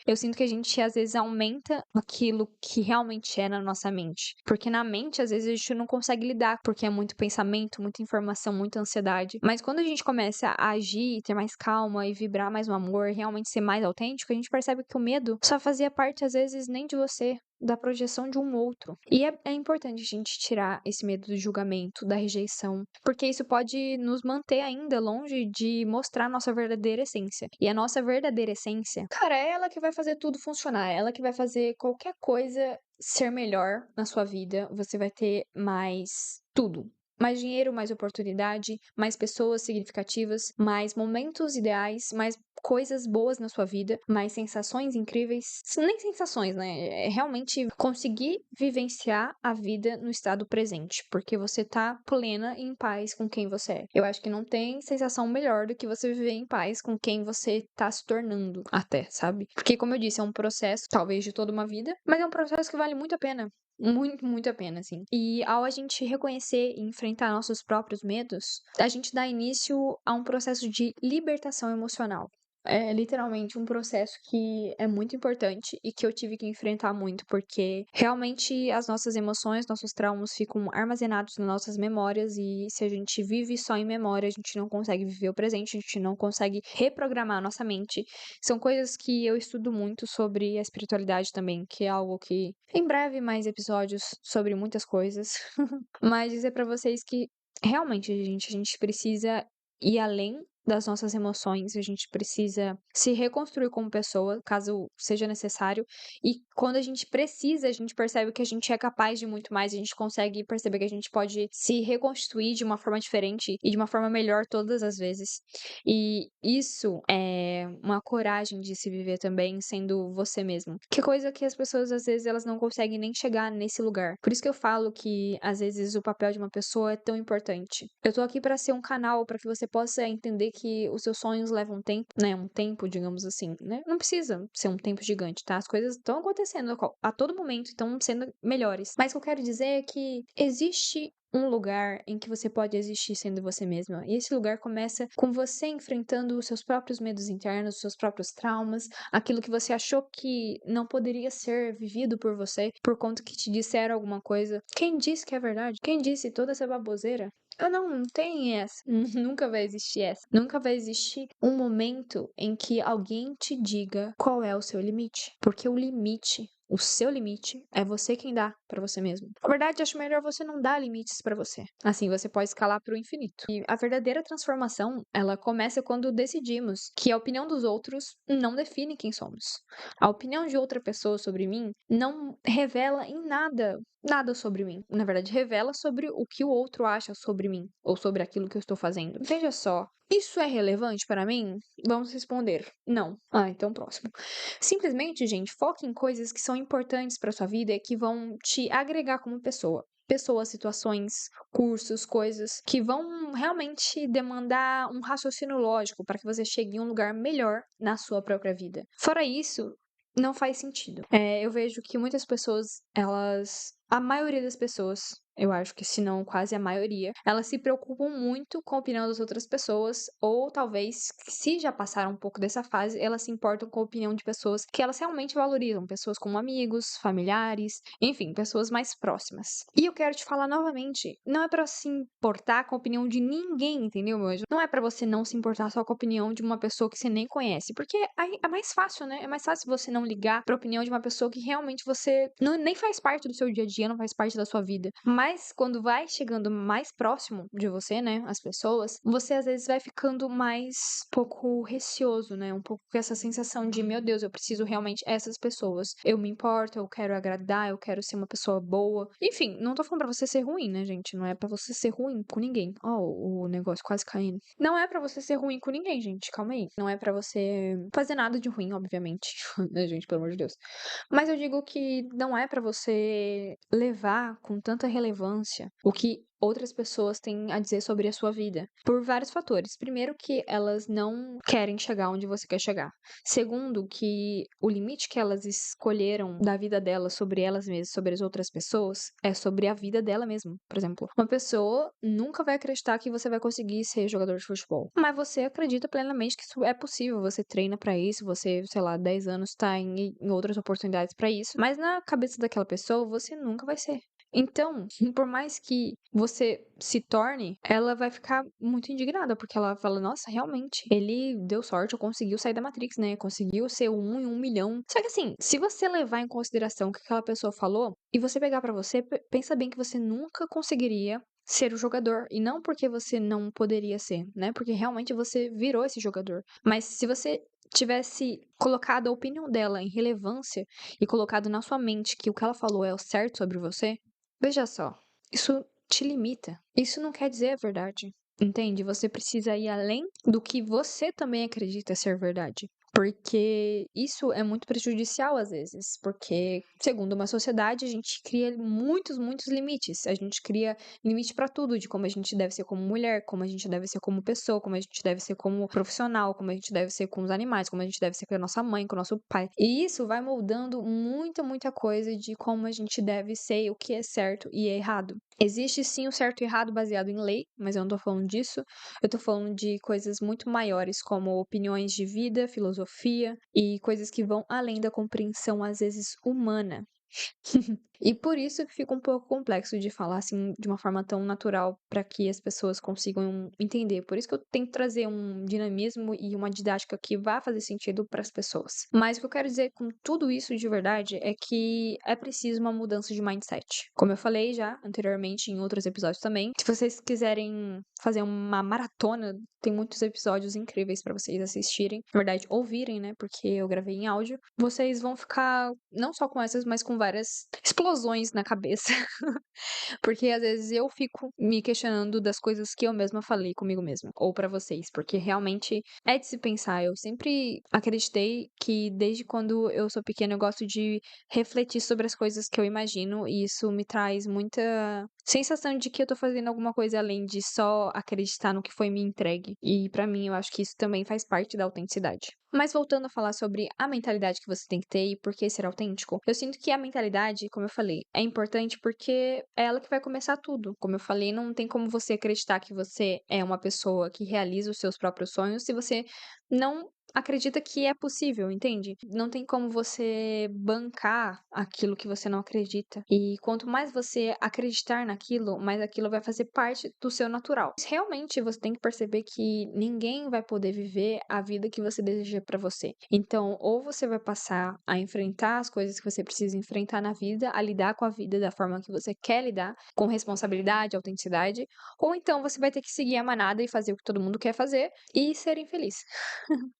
eu sinto que a gente às vezes aumenta aquilo que realmente é na nossa mente. Porque na mente, às vezes, a gente não consegue lidar, porque é muito pensamento, muita informação, muita ansiedade. Mas quando a gente começa a agir, ter mais calma e vibrar mais no amor, realmente ser mais autêntico, a gente percebe que o medo só fazia parte, às vezes, nem de você, da projeção de um outro. E é importante a gente tirar esse medo do julgamento, da rejeição, porque isso pode nos manter ainda longe de mostrar a nossa verdadeira essência. E a nossa verdadeira essência, cara, é ela que vai fazer tudo funcionar, é ela que vai fazer qualquer coisa ser melhor na sua vida. Você vai ter mais tudo. Mais dinheiro, mais oportunidade, mais pessoas significativas, mais momentos ideais, mais coisas boas na sua vida, mais sensações incríveis. Nem sensações, né? É realmente conseguir vivenciar a vida no estado presente, porque você tá plena e em paz com quem você é. Eu acho que não tem sensação melhor do que você viver em paz com quem você tá se tornando, até, sabe? Porque, como eu disse, é um processo, talvez de toda uma vida, mas é um processo que vale muito a pena. Muito, muito a pena, assim. E ao a gente reconhecer e enfrentar nossos próprios medos, a gente dá início a um processo de libertação emocional. É literalmente um processo que é muito importante e que eu tive que enfrentar muito, porque realmente as nossas emoções, nossos traumas ficam armazenados nas nossas memórias, e se a gente vive só em memória, a gente não consegue viver o presente, a gente não consegue reprogramar a nossa mente. São coisas que eu estudo muito sobre a espiritualidade também, que é algo que em breve mais episódios sobre muitas coisas, mas dizer pra vocês que realmente, gente, a gente precisa ir além das nossas emoções, a gente precisa se reconstruir como pessoa, caso seja necessário, e quando a gente precisa, a gente percebe que a gente é capaz de muito mais, a gente consegue perceber que a gente pode se reconstruir de uma forma diferente e de uma forma melhor todas as vezes. E isso é uma coragem de se viver também sendo você mesmo. Que coisa que as pessoas às vezes elas não conseguem nem chegar nesse lugar. Por isso que eu falo que às vezes o papel de uma pessoa é tão importante. Eu tô aqui pra ser um canal para que você possa entender que os seus sonhos levam tempo, né? Um tempo, digamos assim, né? Não precisa ser um tempo gigante, tá? As coisas estão acontecendo a todo momento, estão sendo melhores. Mas o que eu quero dizer é que existe um lugar em que você pode existir sendo você mesma. E esse lugar começa com você enfrentando os seus próprios medos internos, os seus próprios traumas, aquilo que você achou que não poderia ser vivido por você, por conta que te disseram alguma coisa. Quem disse que é verdade? Quem disse toda essa baboseira? Não tem essa. Nunca vai existir essa. Nunca vai existir um momento em que alguém te diga qual é o seu limite. Porque o seu limite, é você quem dá pra você mesmo. Na verdade, acho melhor você não dar limites pra você. Assim, você pode escalar pro infinito. E a verdadeira transformação, ela começa quando decidimos que a opinião dos outros não define quem somos. A opinião de outra pessoa sobre mim não revela em nada sobre mim. Na verdade, revela sobre o que o outro acha sobre mim ou sobre aquilo que eu estou fazendo. Veja só, isso é relevante para mim? Vamos responder: não. Então próximo. Simplesmente, gente, foque em coisas que são importantes para sua vida e que vão te agregar como pessoa. Pessoas, situações, cursos, coisas que vão realmente demandar um raciocínio lógico para que você chegue em um lugar melhor na sua própria vida. Fora isso, não faz sentido. Eu vejo que muitas pessoas, a maioria das pessoas, eu acho que se não quase a maioria, elas se preocupam muito com a opinião das outras pessoas, ou talvez, se já passaram um pouco dessa fase, elas se importam com a opinião de pessoas que elas realmente valorizam, pessoas como amigos, familiares, enfim, pessoas mais próximas. E eu quero te falar novamente, não é pra se importar com a opinião de ninguém, entendeu, meu anjo? Não é pra você não se importar só com a opinião de uma pessoa que você nem conhece, porque aí é mais fácil, né? É mais fácil você não ligar pra opinião de uma pessoa que realmente você nem faz parte do seu dia a dia, não faz parte da sua vida. Mas quando vai chegando mais próximo de você, né, as pessoas, você às vezes vai ficando mais pouco receoso, né? Um pouco com essa sensação de, meu Deus, eu preciso realmente essas pessoas. Eu me importo, eu quero agradar, eu quero ser uma pessoa boa. Enfim, não tô falando pra você ser ruim, né, gente? Não é pra você ser ruim com ninguém. Ó, o negócio quase caindo. Não é pra você ser ruim com ninguém, gente. Calma aí. Não é pra você fazer nada de ruim, obviamente. Né, gente? Pelo amor de Deus. Mas eu digo que não é pra você levar com tanta relevância o que outras pessoas têm a dizer sobre a sua vida, por vários fatores. Primeiro, que elas não querem chegar onde você quer chegar. Segundo, que o limite que elas escolheram da vida delas sobre elas mesmas, sobre as outras pessoas, é sobre a vida dela mesma. Por exemplo, uma pessoa nunca vai acreditar que você vai conseguir ser jogador de futebol, mas você acredita plenamente que isso é possível. Você treina pra isso, você, sei lá, 10 anos tá em outras oportunidades pra isso, mas na cabeça daquela pessoa você nunca vai ser. Então, por mais que você se torne, ela vai ficar muito indignada, porque ela fala: nossa, realmente, ele deu sorte, conseguiu sair da Matrix, né? Conseguiu ser um em 1 milhão. Só que assim, se você levar em consideração o que aquela pessoa falou, e você pegar pra você, pensa bem que você nunca conseguiria ser o jogador. E não porque você não poderia ser, né? Porque realmente você virou esse jogador. Mas se você tivesse colocado a opinião dela em relevância e colocado na sua mente que o que ela falou é o certo sobre você, veja só, isso te limita. Isso não quer dizer a verdade. Entende? Você precisa ir além do que você também acredita ser verdade. Porque isso é muito prejudicial às vezes, porque, segundo uma sociedade, a gente cria muitos limites. A gente cria limite pra tudo, de como a gente deve ser como mulher, como a gente deve ser como pessoa, como a gente deve ser como profissional, como a gente deve ser com os animais, como a gente deve ser com a nossa mãe, com o nosso pai. E isso vai moldando muita coisa de como a gente deve ser, o que é certo e é errado. Existe sim o certo e errado baseado em lei, mas eu não tô falando disso. Eu tô falando de coisas muito maiores, como opiniões de vida, filosofia e coisas que vão além da compreensão, às vezes, humana. E por isso que fica um pouco complexo de falar assim de uma forma tão natural para que as pessoas consigam entender. Por isso que eu tento trazer um dinamismo e uma didática que vá fazer sentido para as pessoas. Mas o que eu quero dizer com tudo isso de verdade é que é preciso uma mudança de mindset. Como eu falei já anteriormente em outros episódios também, se vocês quiserem fazer uma maratona, tem muitos episódios incríveis para vocês assistirem, na verdade, ouvirem, né? Porque eu gravei em áudio. Vocês vão ficar não só com essas, mas com várias explosões na cabeça. Porque às vezes eu fico me questionando das coisas que eu mesma falei comigo mesma, ou pra vocês, porque realmente é de se pensar. Eu sempre acreditei que desde quando eu sou pequena eu gosto de refletir sobre as coisas que eu imagino, e isso me traz muita sensação de que eu tô fazendo alguma coisa além de só acreditar no que foi me entregue. E pra mim eu acho que isso também faz parte da autenticidade. Mas voltando a falar sobre a mentalidade que você tem que ter e por que ser autêntico, eu sinto que a mentalidade, como eu falei, é importante porque é ela que vai começar tudo. Como eu falei, não tem como você acreditar que você é uma pessoa que realiza os seus próprios sonhos se você não acredita que é possível, entende? Não tem como você bancar aquilo que você não acredita. E quanto mais você acreditar naquilo, mais aquilo vai fazer parte do seu natural. Realmente você tem que perceber que ninguém vai poder viver a vida que você deseja pra você. Então, ou você vai passar a enfrentar as coisas que você precisa enfrentar na vida, a lidar com a vida da forma que você quer lidar, com responsabilidade, autenticidade, ou então você vai ter que seguir a manada e fazer o que todo mundo quer fazer e ser infeliz.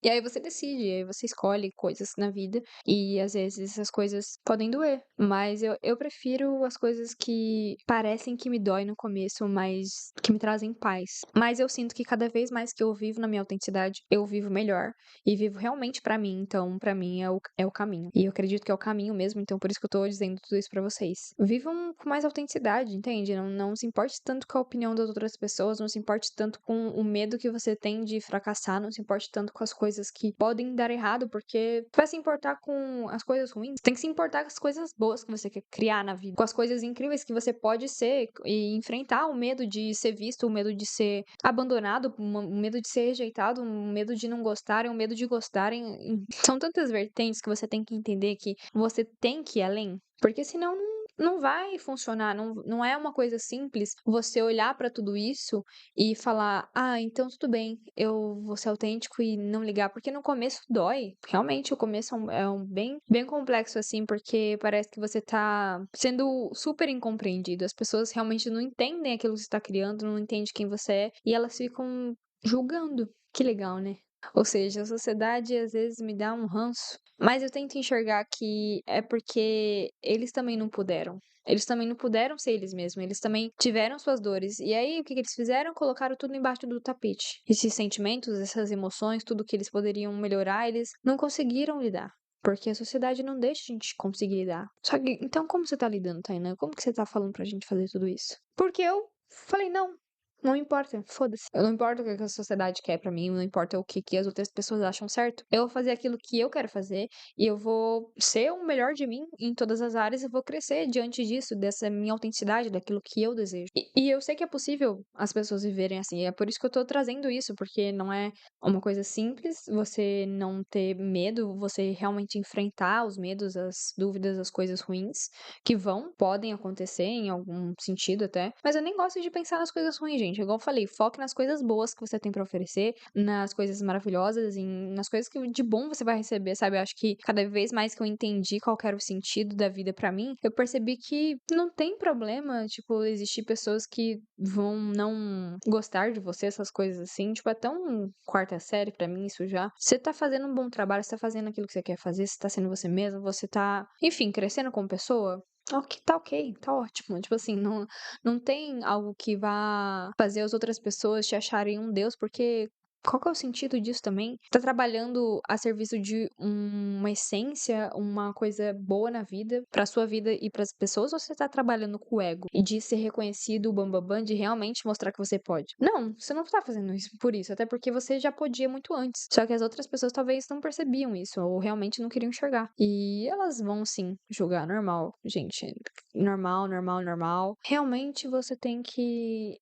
E aí você decide, aí você escolhe coisas na vida e às vezes essas coisas podem doer, mas eu prefiro as coisas que parecem que me doem no começo, mas que me trazem paz. Mas eu sinto que cada vez mais que eu vivo na minha autenticidade, eu vivo melhor e vivo realmente pra mim, então pra mim é o caminho. E eu acredito que é o caminho mesmo, então por isso que eu tô dizendo tudo isso pra vocês. Vivam com mais autenticidade, entende? Não se importe tanto com a opinião das outras pessoas, não se importe tanto com o medo que você tem de fracassar, não se importe tanto com as coisas que podem dar errado, porque vai se importar com as coisas ruins, tem que se importar com as coisas boas que você quer criar na vida, com as coisas incríveis que você pode ser e enfrentar o medo de ser visto, o medo de ser abandonado, o medo de ser rejeitado, o medo de não gostarem, o medo de gostarem. São tantas vertentes que você tem que entender que você tem que ir além, porque senão não vai funcionar, não é uma coisa simples você olhar pra tudo isso e falar, ah, então tudo bem, eu vou ser autêntico e não ligar, porque no começo dói. Realmente, o começo é um bem complexo, assim, porque parece que você tá sendo super incompreendido. As pessoas realmente não entendem aquilo que você tá criando, não entendem quem você é, e elas ficam julgando. Que legal, né? Ou seja, a sociedade às vezes me dá um ranço, mas eu tento enxergar que é porque eles também não puderam. Eles também não puderam ser eles mesmos, eles também tiveram suas dores. E aí, o que que eles fizeram? Colocaram tudo embaixo do tapete. Esses sentimentos, essas emoções, tudo que eles poderiam melhorar, eles não conseguiram lidar. Porque a sociedade não deixa a gente conseguir lidar. Só que, então como você tá lidando, Tainá? Como que você tá falando pra gente fazer tudo isso? Porque eu falei, não. Não importa, foda-se. Não importa o que a sociedade quer pra mim, não importa o que as outras pessoas acham certo. Eu vou fazer aquilo que eu quero fazer e eu vou ser o melhor de mim em todas as áreas e vou crescer diante disso, dessa minha autenticidade, daquilo que eu desejo. E eu sei que é possível as pessoas viverem assim, é por isso que eu tô trazendo isso, porque não é uma coisa simples você não ter medo, você realmente enfrentar os medos, as dúvidas, as coisas ruins que podem acontecer em algum sentido até, mas eu nem gosto de pensar nas coisas ruins, gente. Igual eu falei, foque nas coisas boas que você tem pra oferecer, nas coisas maravilhosas, nas coisas que de bom você vai receber, sabe? Eu acho que cada vez mais que eu entendi qual que era o sentido da vida pra mim, eu percebi que não tem problema, tipo, existir pessoas que vão não gostar de você, essas coisas assim, tipo, é tão quarta série pra mim isso já. Você tá fazendo um bom trabalho, você tá fazendo aquilo que você quer fazer, você tá sendo você mesmo, você tá, enfim, crescendo como pessoa. Ok, tá ótimo. Tipo assim, não tem algo que vá fazer as outras pessoas te acharem um deus, porque qual que é o sentido disso também? Tá trabalhando a serviço de uma essência, uma coisa boa na vida, pra sua vida e pras pessoas, ou você tá trabalhando com o ego e de ser reconhecido, o bambambam, de realmente mostrar que você pode? Não, você não tá fazendo isso por isso, até porque você já podia muito antes. Só que as outras pessoas talvez não percebiam isso, ou realmente não queriam enxergar. E elas vão sim julgar, normal, gente. Normal, normal, normal. Realmente você tem que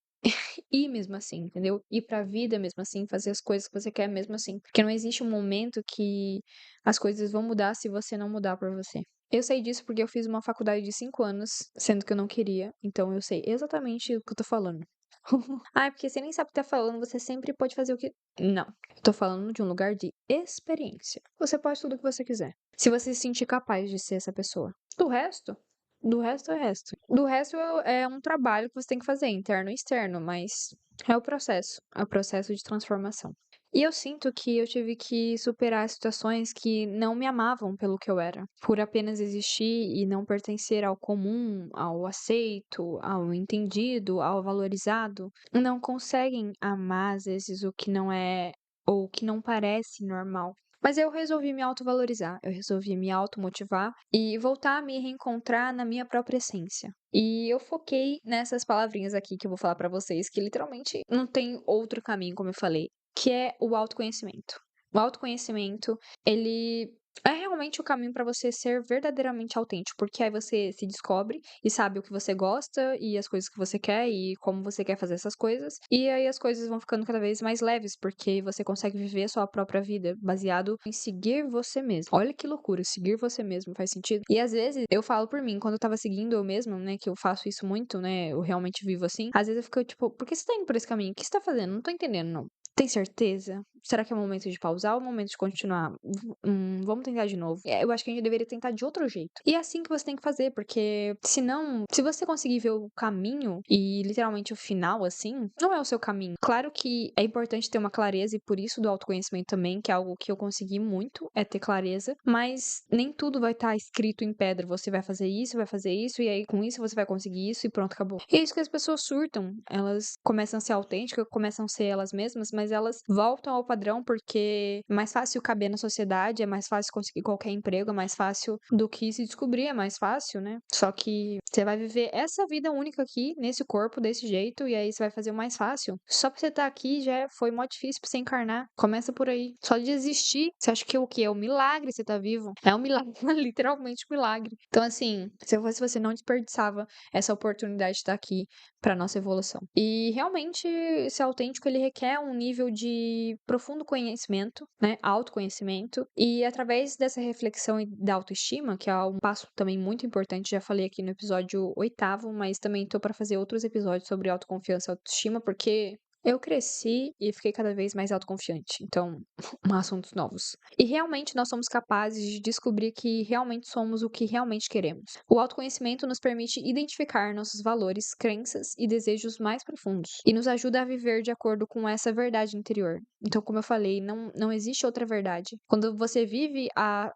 ir mesmo assim, entendeu? Ir pra vida mesmo assim, fazer as coisas que você quer mesmo assim. Porque não existe um momento que as coisas vão mudar se você não mudar por você. Eu sei disso porque eu fiz uma faculdade de 5 anos, sendo que eu não queria. Então eu sei exatamente o que eu tô falando. Ah, é porque você nem sabe o que tá falando, você sempre pode fazer o que. Não. Eu tô falando de um lugar de experiência. Você pode tudo o que você quiser. Se você se sentir capaz de ser essa pessoa. Do resto, do resto é resto. Do resto é um trabalho que você tem que fazer, interno e externo, mas é o processo de transformação. E eu sinto que eu tive que superar situações que não me amavam pelo que eu era, por apenas existir e não pertencer ao comum, ao aceito, ao entendido, ao valorizado. Não conseguem amar às vezes o que não é ou o que não parece normal. Mas eu resolvi me autovalorizar, eu resolvi me automotivar e voltar a me reencontrar na minha própria essência. E eu foquei nessas palavrinhas aqui que eu vou falar pra vocês, que literalmente não tem outro caminho, como eu falei, que é o autoconhecimento. O autoconhecimento, ele é realmente o caminho pra você ser verdadeiramente autêntico, porque aí você se descobre e sabe o que você gosta e as coisas que você quer e como você quer fazer essas coisas. E aí as coisas vão ficando cada vez mais leves, porque você consegue viver a sua própria vida baseado em seguir você mesmo. Olha que loucura, seguir você mesmo faz sentido. E às vezes eu falo por mim, quando eu tava seguindo eu mesma, né, que eu faço isso muito, né, eu realmente vivo assim. Às vezes eu fico tipo, por que você tá indo por esse caminho? O que você tá fazendo? Não tô entendendo, não. Tem certeza? Será que é o momento de pausar ou é o momento de continuar? Vamos tentar de novo. Eu acho que a gente deveria tentar de outro jeito. E é assim que você tem que fazer, porque senão, se você conseguir ver o caminho e literalmente o final, assim, não é o seu caminho. Claro que é importante ter uma clareza e por isso do autoconhecimento também, que é algo que eu consegui muito, é ter clareza, mas nem tudo vai estar escrito em pedra. Você vai fazer isso, e aí com isso você vai conseguir isso e pronto, acabou. E é isso que as pessoas surtam. Elas começam a ser autênticas, começam a ser elas mesmas, mas elas voltam ao padrão porque é mais fácil caber na sociedade, é mais fácil conseguir qualquer emprego, é mais fácil do que se descobrir, é mais fácil, né? Só que você vai viver essa vida única aqui, nesse corpo, desse jeito, e aí você vai fazer o mais fácil. Só pra você estar aqui já foi mó difícil pra você encarnar. Começa por aí. Só de existir, você acha que o quê? É um milagre você tá vivo? É um milagre, literalmente um milagre. Então, assim, se eu fosse você, não desperdiçava essa oportunidade de estar aqui para nossa evolução. E realmente ser autêntico ele requer um nível de profundo conhecimento, né, autoconhecimento, e através dessa reflexão e da autoestima, que é um passo também muito importante, já falei aqui no episódio 8º, mas também tô para fazer outros episódios sobre autoconfiança e autoestima, porque eu cresci e fiquei cada vez mais autoconfiante. Então, assuntos novos. E realmente nós somos capazes de descobrir que realmente somos o que realmente queremos. O autoconhecimento nos permite identificar nossos valores, crenças e desejos mais profundos e nos ajuda a viver de acordo com essa verdade interior. Então, como eu falei, não existe outra verdade. Quando você vive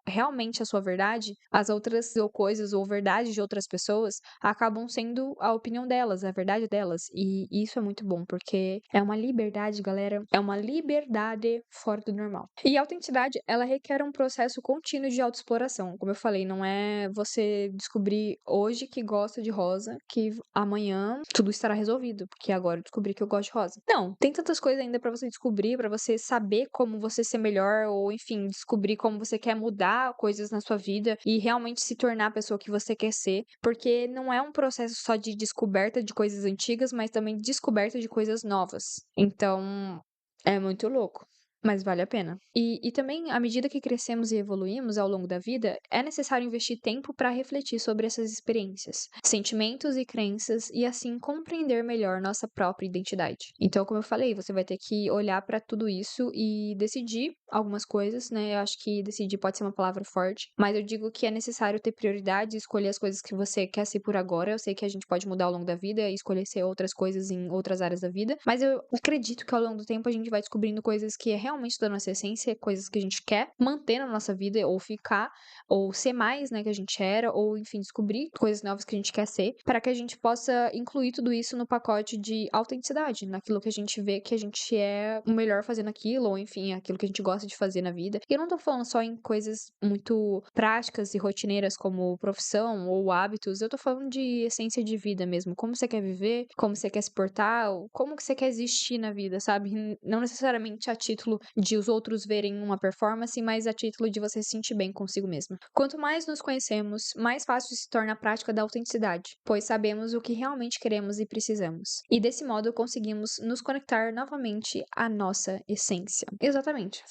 realmente a sua verdade, as outras ou coisas ou verdades de outras pessoas acabam sendo a opinião delas, a verdade delas. E isso é muito bom, porque É uma liberdade, galera. É uma liberdade fora do normal. E a autenticidade, ela requer um processo contínuo de autoexploração. Como eu falei, não é você descobrir hoje que gosta de rosa, que amanhã tudo estará resolvido, porque agora eu descobri que eu gosto de rosa. Não, tem tantas coisas ainda pra você descobrir, pra você saber como você ser melhor, ou enfim, descobrir como você quer mudar coisas na sua vida e realmente se tornar a pessoa que você quer ser, porque não é um processo só de descoberta de coisas antigas, mas também de descoberta de coisas novas. Então, é muito louco. Mas vale a pena. E também, à medida que crescemos e evoluímos ao longo da vida, é necessário investir tempo para refletir sobre essas experiências, sentimentos e crenças e assim compreender melhor nossa própria identidade. Então, como eu falei, você vai ter que olhar para tudo isso e decidir algumas coisas, né? Eu acho que decidir pode ser uma palavra forte, mas eu digo que é necessário ter prioridade, escolher as coisas que você quer ser por agora. Eu sei que a gente pode mudar ao longo da vida e escolher ser outras coisas em outras áreas da vida, mas eu acredito que ao longo do tempo a gente vai descobrindo coisas que é realmente da nossa essência, coisas que a gente quer manter na nossa vida ou ficar, ou ser mais, né, que a gente era, ou enfim, descobrir coisas novas que a gente quer ser, para que a gente possa incluir tudo isso no pacote de autenticidade, naquilo que a gente vê que a gente é o melhor fazendo aquilo, ou enfim, aquilo que a gente gosta de fazer na vida. E eu não tô falando só em coisas muito práticas e rotineiras como profissão ou hábitos, eu tô falando de essência de vida mesmo, como você quer viver, como você quer se portar, ou como que você quer existir na vida, sabe? Não necessariamente a título de os outros verem uma performance, mas a título de você se sentir bem consigo mesmo. Quanto mais nos conhecemos, mais fácil se torna a prática da autenticidade, pois sabemos o que realmente queremos e precisamos. E desse modo conseguimos nos conectar novamente à nossa essência. Exatamente.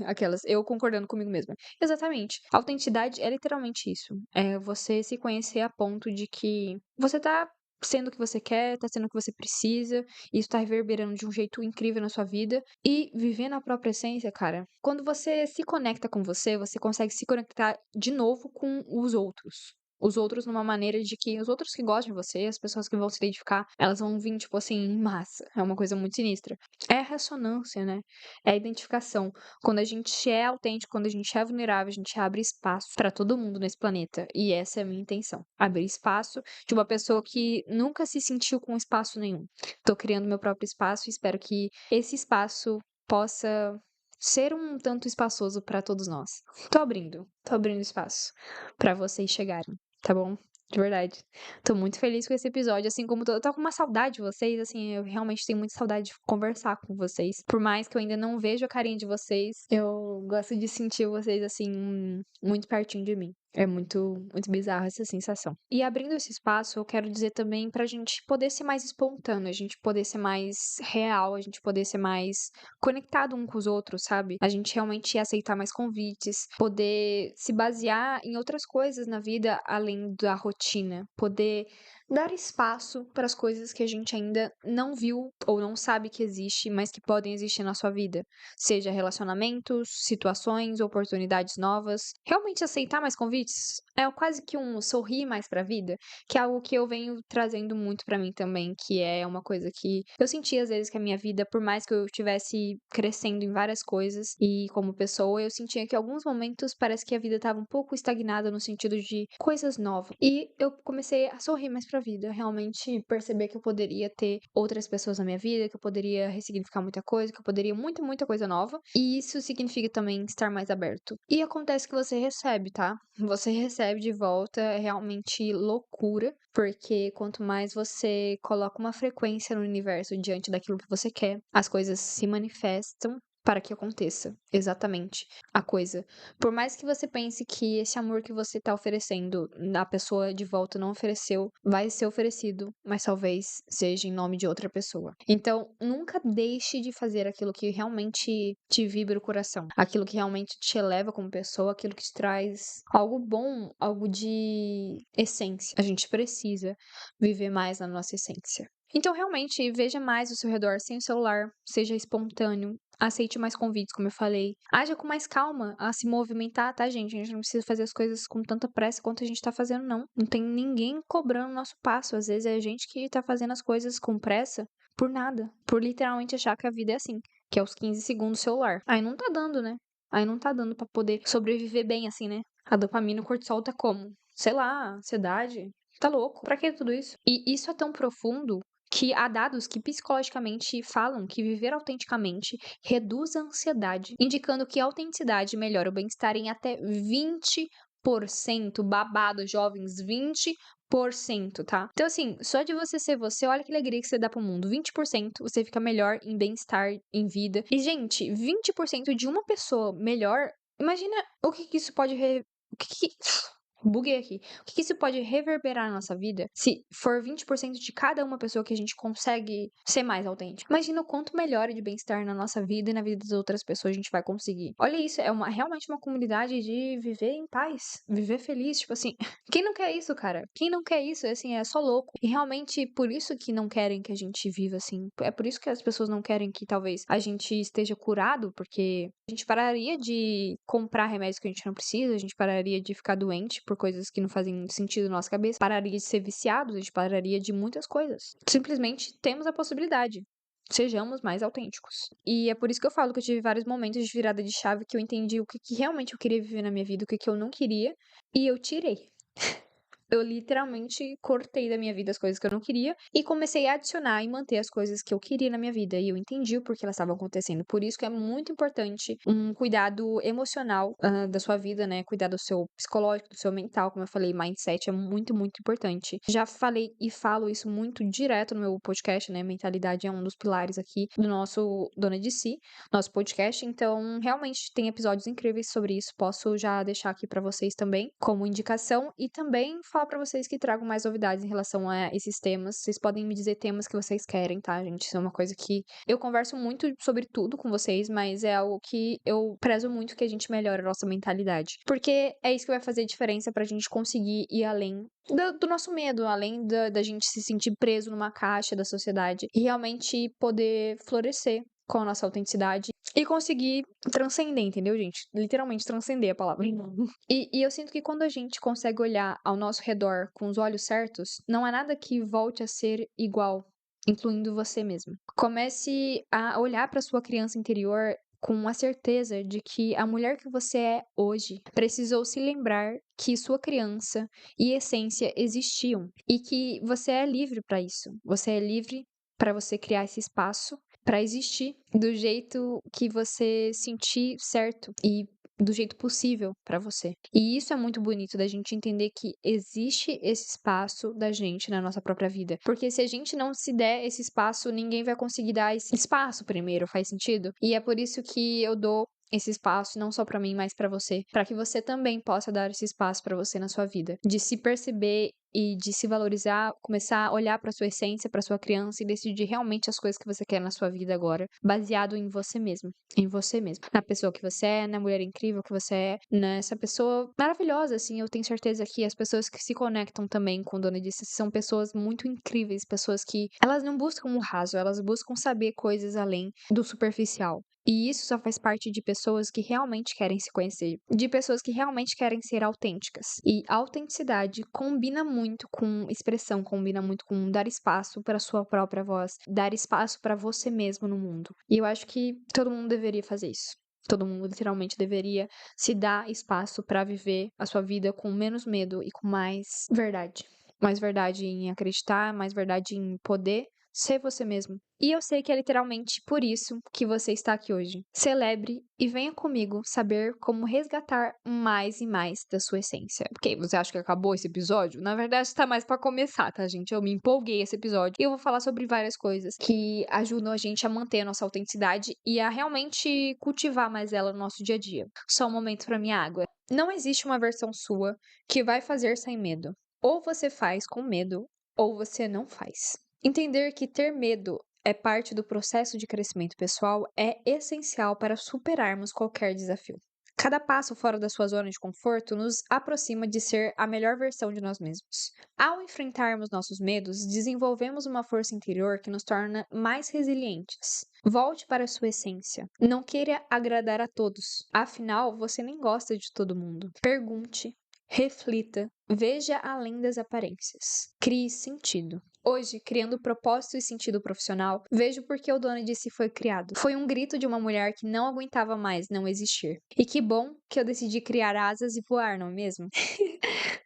Aquelas, eu concordando comigo mesma. Exatamente. A autenticidade é literalmente isso. É você se conhecer a ponto de que você tá sendo o que você quer, tá sendo o que você precisa, e isso tá reverberando de um jeito incrível na sua vida. E viver na própria essência, cara, quando você se conecta com você, você consegue se conectar de novo com os outros. Os outros numa maneira de que os outros que gostam de você, as pessoas que vão se identificar, elas vão vir, tipo assim, em massa. É uma coisa muito sinistra. É a ressonância, né? É a identificação. Quando a gente é autêntico, quando a gente é vulnerável, a gente abre espaço pra todo mundo nesse planeta. E essa é a minha intenção. Abrir espaço de uma pessoa que nunca se sentiu com espaço nenhum. Tô criando meu próprio espaço e espero que esse espaço possa ser um tanto espaçoso pra todos nós. Tô abrindo espaço pra vocês chegarem, tá bom? De verdade. Tô muito feliz com esse episódio, assim como tô com uma saudade de vocês, assim, eu realmente tenho muita saudade de conversar com vocês. Por mais que eu ainda não veja a carinha de vocês, eu gosto de sentir vocês, assim, muito pertinho de mim. É muito bizarra essa sensação. E abrindo esse espaço, eu quero dizer também pra gente poder ser mais espontâneo, a gente poder ser mais real, a gente poder ser mais conectado um com os outros, sabe? A gente realmente aceitar mais convites, poder se basear em outras coisas na vida além da rotina, poder dar espaço para as coisas que a gente ainda não viu ou não sabe que existe, mas que podem existir na sua vida, seja relacionamentos, situações, oportunidades novas. Realmente aceitar mais convites é quase que um sorrir mais para a vida, que é algo que eu venho trazendo muito pra mim também, que é uma coisa que eu senti às vezes que a minha vida, por mais que eu estivesse crescendo em várias coisas e como pessoa, eu sentia que em alguns momentos parece que a vida estava um pouco estagnada no sentido de coisas novas. E eu comecei a sorrir mais pra vida, realmente perceber que eu poderia ter outras pessoas na minha vida, que eu poderia ressignificar muita coisa, que eu poderia muita coisa nova. E isso significa também estar mais aberto. E acontece que você recebe, tá? Você recebe de volta, é realmente loucura, porque quanto mais você coloca uma frequência no universo diante daquilo que você quer, as coisas se manifestam para que aconteça exatamente a coisa. Por mais que você pense que esse amor que você tá oferecendo, a pessoa de volta não ofereceu, vai ser oferecido, mas talvez seja em nome de outra pessoa. Então, nunca deixe de fazer aquilo que realmente te vibra o coração, aquilo que realmente te eleva como pessoa, aquilo que te traz algo bom, algo de essência. A gente precisa viver mais na nossa essência. Então, realmente, veja mais o seu redor sem o celular, seja espontâneo, aceite mais convites, como eu falei. Haja com mais calma a se movimentar, tá, gente? A gente não precisa fazer as coisas com tanta pressa quanto a gente tá fazendo, não. Não tem ninguém cobrando o nosso passo. Às vezes é a gente que tá fazendo as coisas com pressa por nada. Por literalmente achar que a vida é assim, que é os 15 segundos do celular. Aí não tá dando, né? Aí não tá dando pra poder sobreviver bem assim, né? A dopamina e o cortisol tá como? Sei lá, ansiedade. Tá louco. Pra que tudo isso? E isso é tão profundo que há dados que psicologicamente falam que viver autenticamente reduz a ansiedade, indicando que a autenticidade melhora o bem-estar em até 20%. Babado, jovens, 20%, tá? Então, assim, só de você ser você, olha que alegria que você dá pro mundo. 20% você fica melhor em bem-estar, em vida. E, gente, 20% de uma pessoa melhor, imagina o que isso pode o que buguei aqui. O que isso pode reverberar na nossa vida se for 20% de cada uma pessoa que a gente consegue ser mais autêntico? Imagina o quanto melhora de bem-estar na nossa vida e na vida das outras pessoas a gente vai conseguir. Olha isso, é realmente uma comunidade de viver em paz, viver feliz, tipo assim. Quem não quer isso, cara? Quem não quer isso, assim, é só louco. E realmente por isso que não querem que a gente viva assim. É por isso que as pessoas não querem que talvez a gente esteja curado, porque a gente pararia de comprar remédios que a gente não precisa, a gente pararia de ficar doente por coisas que não fazem sentido na nossa cabeça, pararia de ser viciados, a gente pararia de muitas coisas. Simplesmente temos a possibilidade. Sejamos mais autênticos. E é por isso que eu falo que eu tive vários momentos de virada de chave que eu entendi o que realmente eu queria viver na minha vida, o que eu não queria, e eu tirei. Eu literalmente cortei da minha vida as coisas que eu não queria e comecei a adicionar e manter as coisas que eu queria na minha vida. E eu entendi o porquê elas estavam acontecendo. Por isso que é muito importante um cuidado emocional da sua vida, né? Cuidar do seu psicológico, do seu mental, como eu falei, mindset é muito, muito importante. Já falei e falo isso muito direto no meu podcast, né? Mentalidade é um dos pilares aqui do nosso Dona de Si, nosso podcast. Então, realmente tem episódios incríveis sobre isso. Posso já deixar aqui pra vocês também como indicação e também falar pra vocês que tragam mais novidades em relação a esses temas. Vocês podem me dizer temas que vocês querem, tá, gente? Isso é uma coisa que eu converso muito sobre tudo com vocês, mas é algo que eu prezo muito que a gente melhore a nossa mentalidade. Porque é isso que vai fazer diferença pra gente conseguir ir além do nosso medo, além da gente se sentir preso numa caixa da sociedade e realmente poder florescer com a nossa autenticidade e conseguir transcender, entendeu, gente? Literalmente transcender a palavra. E eu sinto que quando a gente consegue olhar ao nosso redor com os olhos certos, não há nada que volte a ser igual, incluindo você mesmo. Comece a olhar para sua criança interior com a certeza de que a mulher que você é hoje precisou se lembrar que sua criança e essência existiam e que você é livre para isso. Você é livre para você criar esse espaço para existir do jeito que você sentir certo e do jeito possível para você. E isso é muito bonito da gente entender que existe esse espaço da gente na nossa própria vida. Porque se a gente não se der esse espaço, ninguém vai conseguir dar esse espaço primeiro, faz sentido? E é por isso que eu dou esse espaço não só para mim, mas para você, para que você também possa dar esse espaço para você na sua vida, de se perceber e de se valorizar, começar a olhar para sua essência, para sua criança e decidir realmente as coisas que você quer na sua vida agora, baseado em você mesmo, na pessoa que você é, na mulher incrível que você é, nessa pessoa maravilhosa, assim, eu tenho certeza que as pessoas que se conectam também com Dona Disse são pessoas muito incríveis, pessoas que elas não buscam o raso, elas buscam saber coisas além do superficial. E isso só faz parte de pessoas que realmente querem se conhecer, de pessoas que realmente querem ser autênticas. E autenticidade combina muito com expressão, combina muito com dar espaço para sua própria voz, dar espaço para você mesmo no mundo. E eu acho que todo mundo deveria fazer isso. Todo mundo literalmente deveria se dar espaço para viver a sua vida com menos medo e com mais verdade. Mais verdade em acreditar, mais verdade em poder ser você mesmo. E eu sei que é literalmente por isso que você está aqui hoje. Celebre e venha comigo saber como resgatar mais e mais da sua essência. Porque você acha que acabou esse episódio? Na verdade, está mais para começar, tá, gente? Eu me empolguei esse episódio e eu vou falar sobre várias coisas que ajudam a gente a manter a nossa autenticidade e a realmente cultivar mais ela no nosso dia a dia. Só um momento para minha água. Não existe uma versão sua que vai fazer sem medo. Ou você faz com medo, ou você não faz. Entender que ter medo é parte do processo de crescimento pessoal é essencial para superarmos qualquer desafio. Cada passo fora da sua zona de conforto nos aproxima de ser a melhor versão de nós mesmos. Ao enfrentarmos nossos medos, desenvolvemos uma força interior que nos torna mais resilientes. Volte para a sua essência. Não queira agradar a todos. Afinal, você nem gosta de todo mundo. Pergunte, Reflita, veja além das aparências. Crie sentido. Hoje, criando propósito e sentido profissional, vejo por que o Dona de Si foi criado. Foi um grito de uma mulher que não aguentava mais não existir. E que bom que eu decidi criar asas e voar, não é mesmo?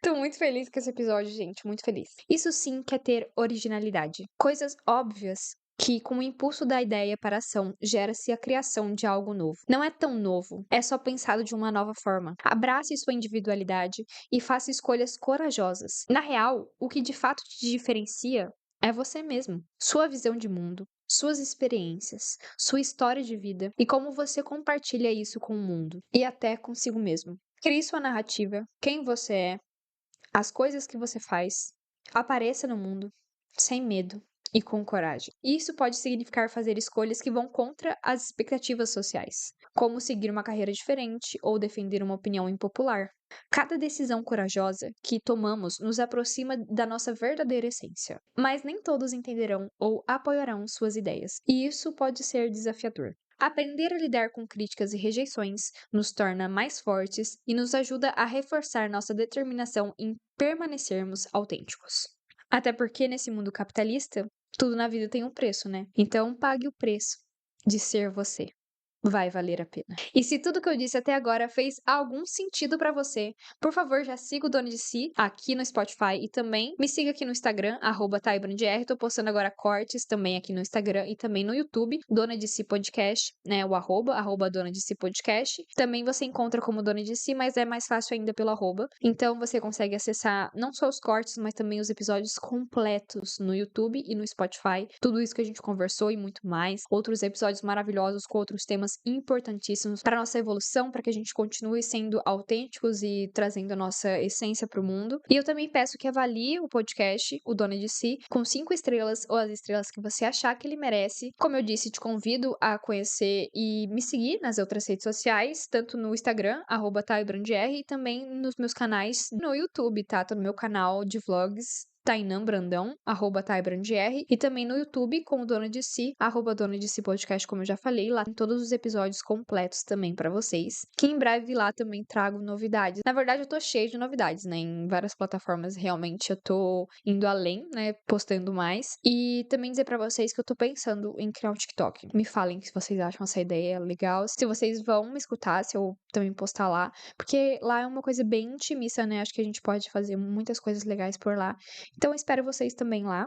Tô muito feliz com esse episódio, gente, muito feliz. Isso sim que é ter originalidade. Coisas óbvias que, com o impulso da ideia para a ação, gera-se a criação de algo novo. Não é tão novo, é só pensado de uma nova forma. Abrace sua individualidade e faça escolhas corajosas. Na real, o que de fato te diferencia é você mesmo, sua visão de mundo, suas experiências, sua história de vida e como você compartilha isso com o mundo e até consigo mesmo. Crie sua narrativa, quem você é, as coisas que você faz, apareça no mundo sem medo e com coragem. Isso pode significar fazer escolhas que vão contra as expectativas sociais, como seguir uma carreira diferente ou defender uma opinião impopular. Cada decisão corajosa que tomamos nos aproxima da nossa verdadeira essência, mas nem todos entenderão ou apoiarão suas ideias, e isso pode ser desafiador. Aprender a lidar com críticas e rejeições nos torna mais fortes e nos ajuda a reforçar nossa determinação em permanecermos autênticos. Até porque nesse mundo capitalista, tudo na vida tem um preço, né? Então pague o preço de ser você. Vai valer a pena. E se tudo que eu disse até agora fez algum sentido pra você, por favor, já siga o Dona de Si aqui no Spotify e também me siga aqui no Instagram, @TaibrandR. Tô postando agora cortes também aqui no Instagram e também no YouTube, Dona de Si Podcast, né? O arroba Dona de Si Podcast. Também você encontra como Dona de Si, mas é mais fácil ainda pelo arroba. Então você consegue acessar não só os cortes, mas também os episódios completos no YouTube e no Spotify. Tudo isso que a gente conversou e muito mais. Outros episódios maravilhosos com outros temas importantíssimos para nossa evolução, para que a gente continue sendo autênticos e trazendo a nossa essência para o mundo. E eu também peço que avalie o podcast, o Dona de Si, com 5 estrelas ou as estrelas que você achar que ele merece. Como eu disse, te convido a conhecer e me seguir nas outras redes sociais, tanto no Instagram, @TaibrandR, e também nos meus canais no YouTube, tá? Tô no meu canal de vlogs, Tainan Brandão, @TaibrandR, e também no YouTube com o Dona de Si, @Dona de Si Podcast, como eu já falei, lá tem todos os episódios completos também pra vocês, que em breve lá também trago novidades. Na verdade, eu tô cheia de novidades, né, em várias plataformas, realmente eu tô indo além, né, postando mais, e também dizer pra vocês que eu tô pensando em criar um TikTok. Me falem se vocês acham essa ideia legal, se vocês vão me escutar, se eu também postar lá, porque lá é uma coisa bem intimista, né, acho que a gente pode fazer muitas coisas legais por lá. Então, eu espero vocês também lá.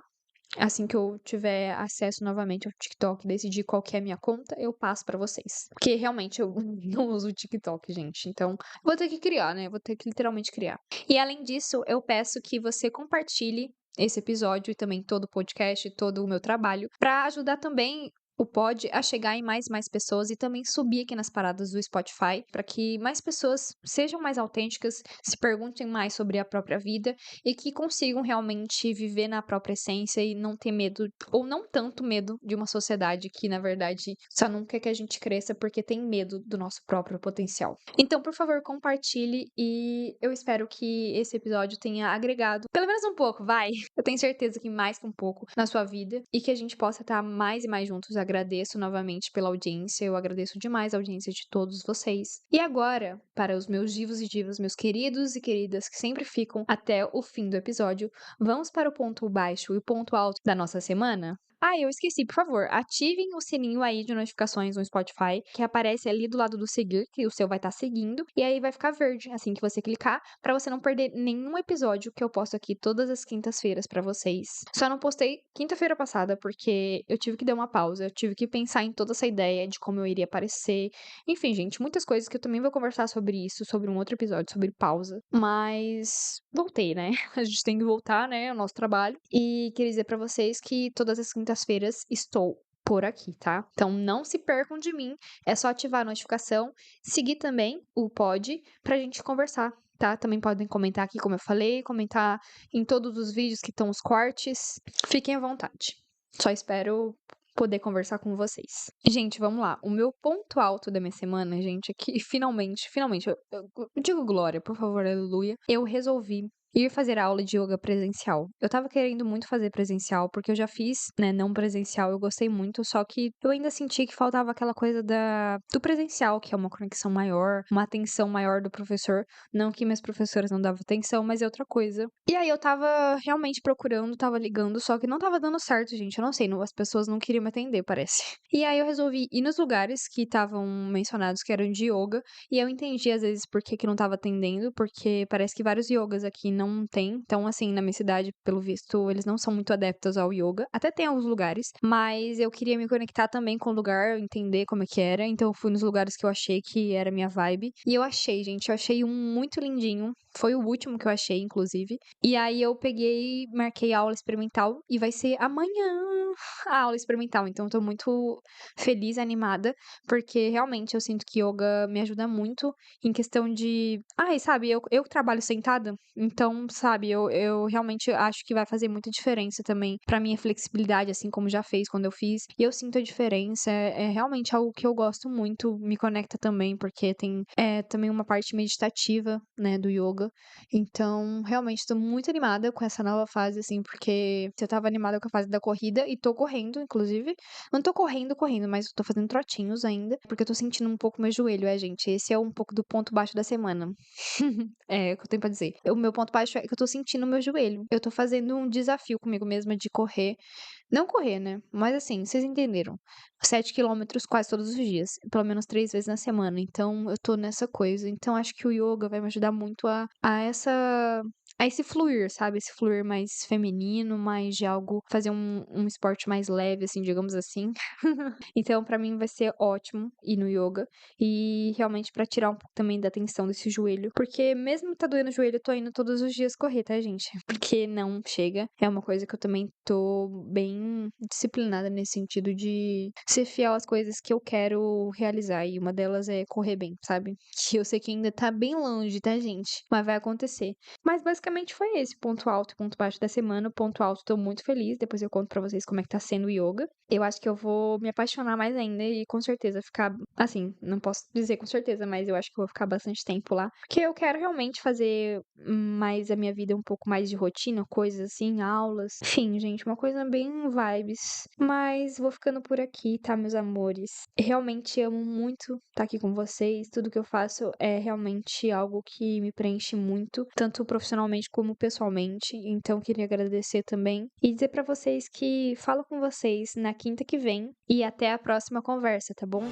Assim que eu tiver acesso novamente ao TikTok, decidir qual que é a minha conta, eu passo pra vocês. Porque realmente eu não uso o TikTok, gente. Então, vou ter que criar, né? Vou ter que literalmente criar. E além disso, eu peço que você compartilhe esse episódio e também todo o podcast, todo o meu trabalho, pra ajudar também o pod a chegar em mais e mais pessoas e também subir aqui nas paradas do Spotify, para que mais pessoas sejam mais autênticas, se perguntem mais sobre a própria vida e que consigam realmente viver na própria essência e não ter medo, ou não tanto medo, de uma sociedade que, na verdade, só não quer que a gente cresça porque tem medo do nosso próprio potencial. Então, por favor, compartilhe e eu espero que esse episódio tenha agregado pelo menos um pouco, vai! Eu tenho certeza que mais que um pouco na sua vida e que a gente possa estar mais e mais juntos. Agradeço novamente pela audiência, eu agradeço demais a audiência de todos vocês. E agora, para os meus divos e divas, meus queridos e queridas que sempre ficam até o fim do episódio, vamos para o ponto baixo e o ponto alto da nossa semana? Ah, eu esqueci, por favor, ativem o sininho aí de notificações no Spotify, que aparece ali do lado do seguir, que o seu vai estar seguindo, e aí vai ficar verde assim que você clicar, para você não perder nenhum episódio que eu posto aqui todas as quintas-feiras para vocês. Só não postei quinta-feira passada porque eu tive que dar uma pausa, eu tive que pensar em toda essa ideia de como eu iria aparecer. Enfim, gente, muitas coisas que eu também vou conversar sobre isso, sobre um outro episódio, sobre pausa. Mas voltei, né? A gente tem que voltar, né, ao nosso trabalho. E queria dizer para vocês que todas as quintas-feiras estou por aqui, tá? Então não se percam de mim, é só ativar a notificação, seguir também o pod pra gente conversar, tá? Também podem comentar aqui, como eu falei, comentar em todos os vídeos que estão os cortes. Fiquem à vontade. Só espero poder conversar com vocês. Gente, vamos lá. O meu ponto alto da minha semana, gente, é que finalmente, eu digo glória, por favor, aleluia, eu resolvi ir fazer aula de yoga presencial. Eu estava querendo muito fazer presencial, porque eu já fiz, né, não presencial, eu gostei muito, só que eu ainda senti que faltava aquela coisa do presencial, que é uma conexão maior, uma atenção maior do professor. Não que minhas professoras não davam atenção, mas é outra coisa. E aí eu tava realmente procurando, tava ligando, só que não tava dando certo, gente. Eu não sei, as pessoas não queriam me atender, parece. E aí eu resolvi ir nos lugares que estavam mencionados que eram de yoga, e eu entendi às vezes por que que não tava atendendo, porque parece que vários yogas aqui não tem. Então, assim, na minha cidade, pelo visto, eles não são muito adeptos ao yoga. Até tem alguns lugares, mas eu queria me conectar também com o lugar, entender como é que era. Então, eu fui nos lugares que eu achei que era minha vibe. E eu achei, gente, eu achei um muito lindinho. Foi o último que eu achei, inclusive. E aí eu peguei, marquei a aula experimental e vai ser amanhã a aula experimental. Então, eu tô muito feliz, animada, porque realmente eu sinto que yoga me ajuda muito em questão de. Ai, sabe, eu trabalho sentada, então, sabe, eu realmente acho que vai fazer muita diferença também pra minha flexibilidade, assim como já fez quando eu fiz. E eu sinto a diferença, é realmente algo que eu gosto muito, me conecta também, porque tem também uma parte meditativa, né, do yoga. Então, realmente tô muito animada com essa nova fase, assim, porque eu tava animada com a fase da corrida e tô correndo, inclusive. Não tô correndo, mas eu tô fazendo trotinhos ainda, porque eu tô sentindo um pouco meu joelho, gente. Esse é um pouco do ponto baixo da semana. É o que eu tenho pra dizer. O meu ponto baixo é que eu tô sentindo meu joelho. Eu tô fazendo um desafio comigo mesma de correr. Não correr, né? Mas assim, vocês entenderam. 7 km quase todos os dias. Pelo menos 3 vezes na semana. Então, eu tô nessa coisa. Então, acho que o yoga vai me ajudar muito a esse fluir, sabe? Esse fluir mais feminino, mais de algo, fazer um esporte mais leve, assim, digamos assim. Então, pra mim vai ser ótimo ir no yoga e realmente pra tirar um pouco também da tensão desse joelho, porque mesmo tá doendo o joelho, eu tô indo todos os dias correr, tá, gente? Porque não chega. É uma coisa que eu também tô bem disciplinada nesse sentido de ser fiel às coisas que eu quero realizar e uma delas é correr bem, sabe? Que eu sei que ainda tá bem longe, tá, gente? Mas vai acontecer. Mas basicamente foi esse ponto alto e ponto baixo da semana. O ponto alto, tô muito feliz. Depois eu conto pra vocês como é que tá sendo o yoga. Eu acho que eu vou me apaixonar mais ainda e com certeza ficar, assim, não posso dizer com certeza, mas eu acho que eu vou ficar bastante tempo lá. Porque eu quero realmente fazer mais a minha vida um pouco mais de rotina, coisas assim, aulas. Enfim, gente, uma coisa bem vibes. Mas vou ficando por aqui, tá, meus amores? Realmente amo muito estar aqui com vocês. Tudo que eu faço é realmente algo que me preenche muito, tanto profissionalmente como pessoalmente. Então, queria agradecer também e dizer pra vocês que falo com vocês na quinta que vem e até a próxima conversa, tá bom?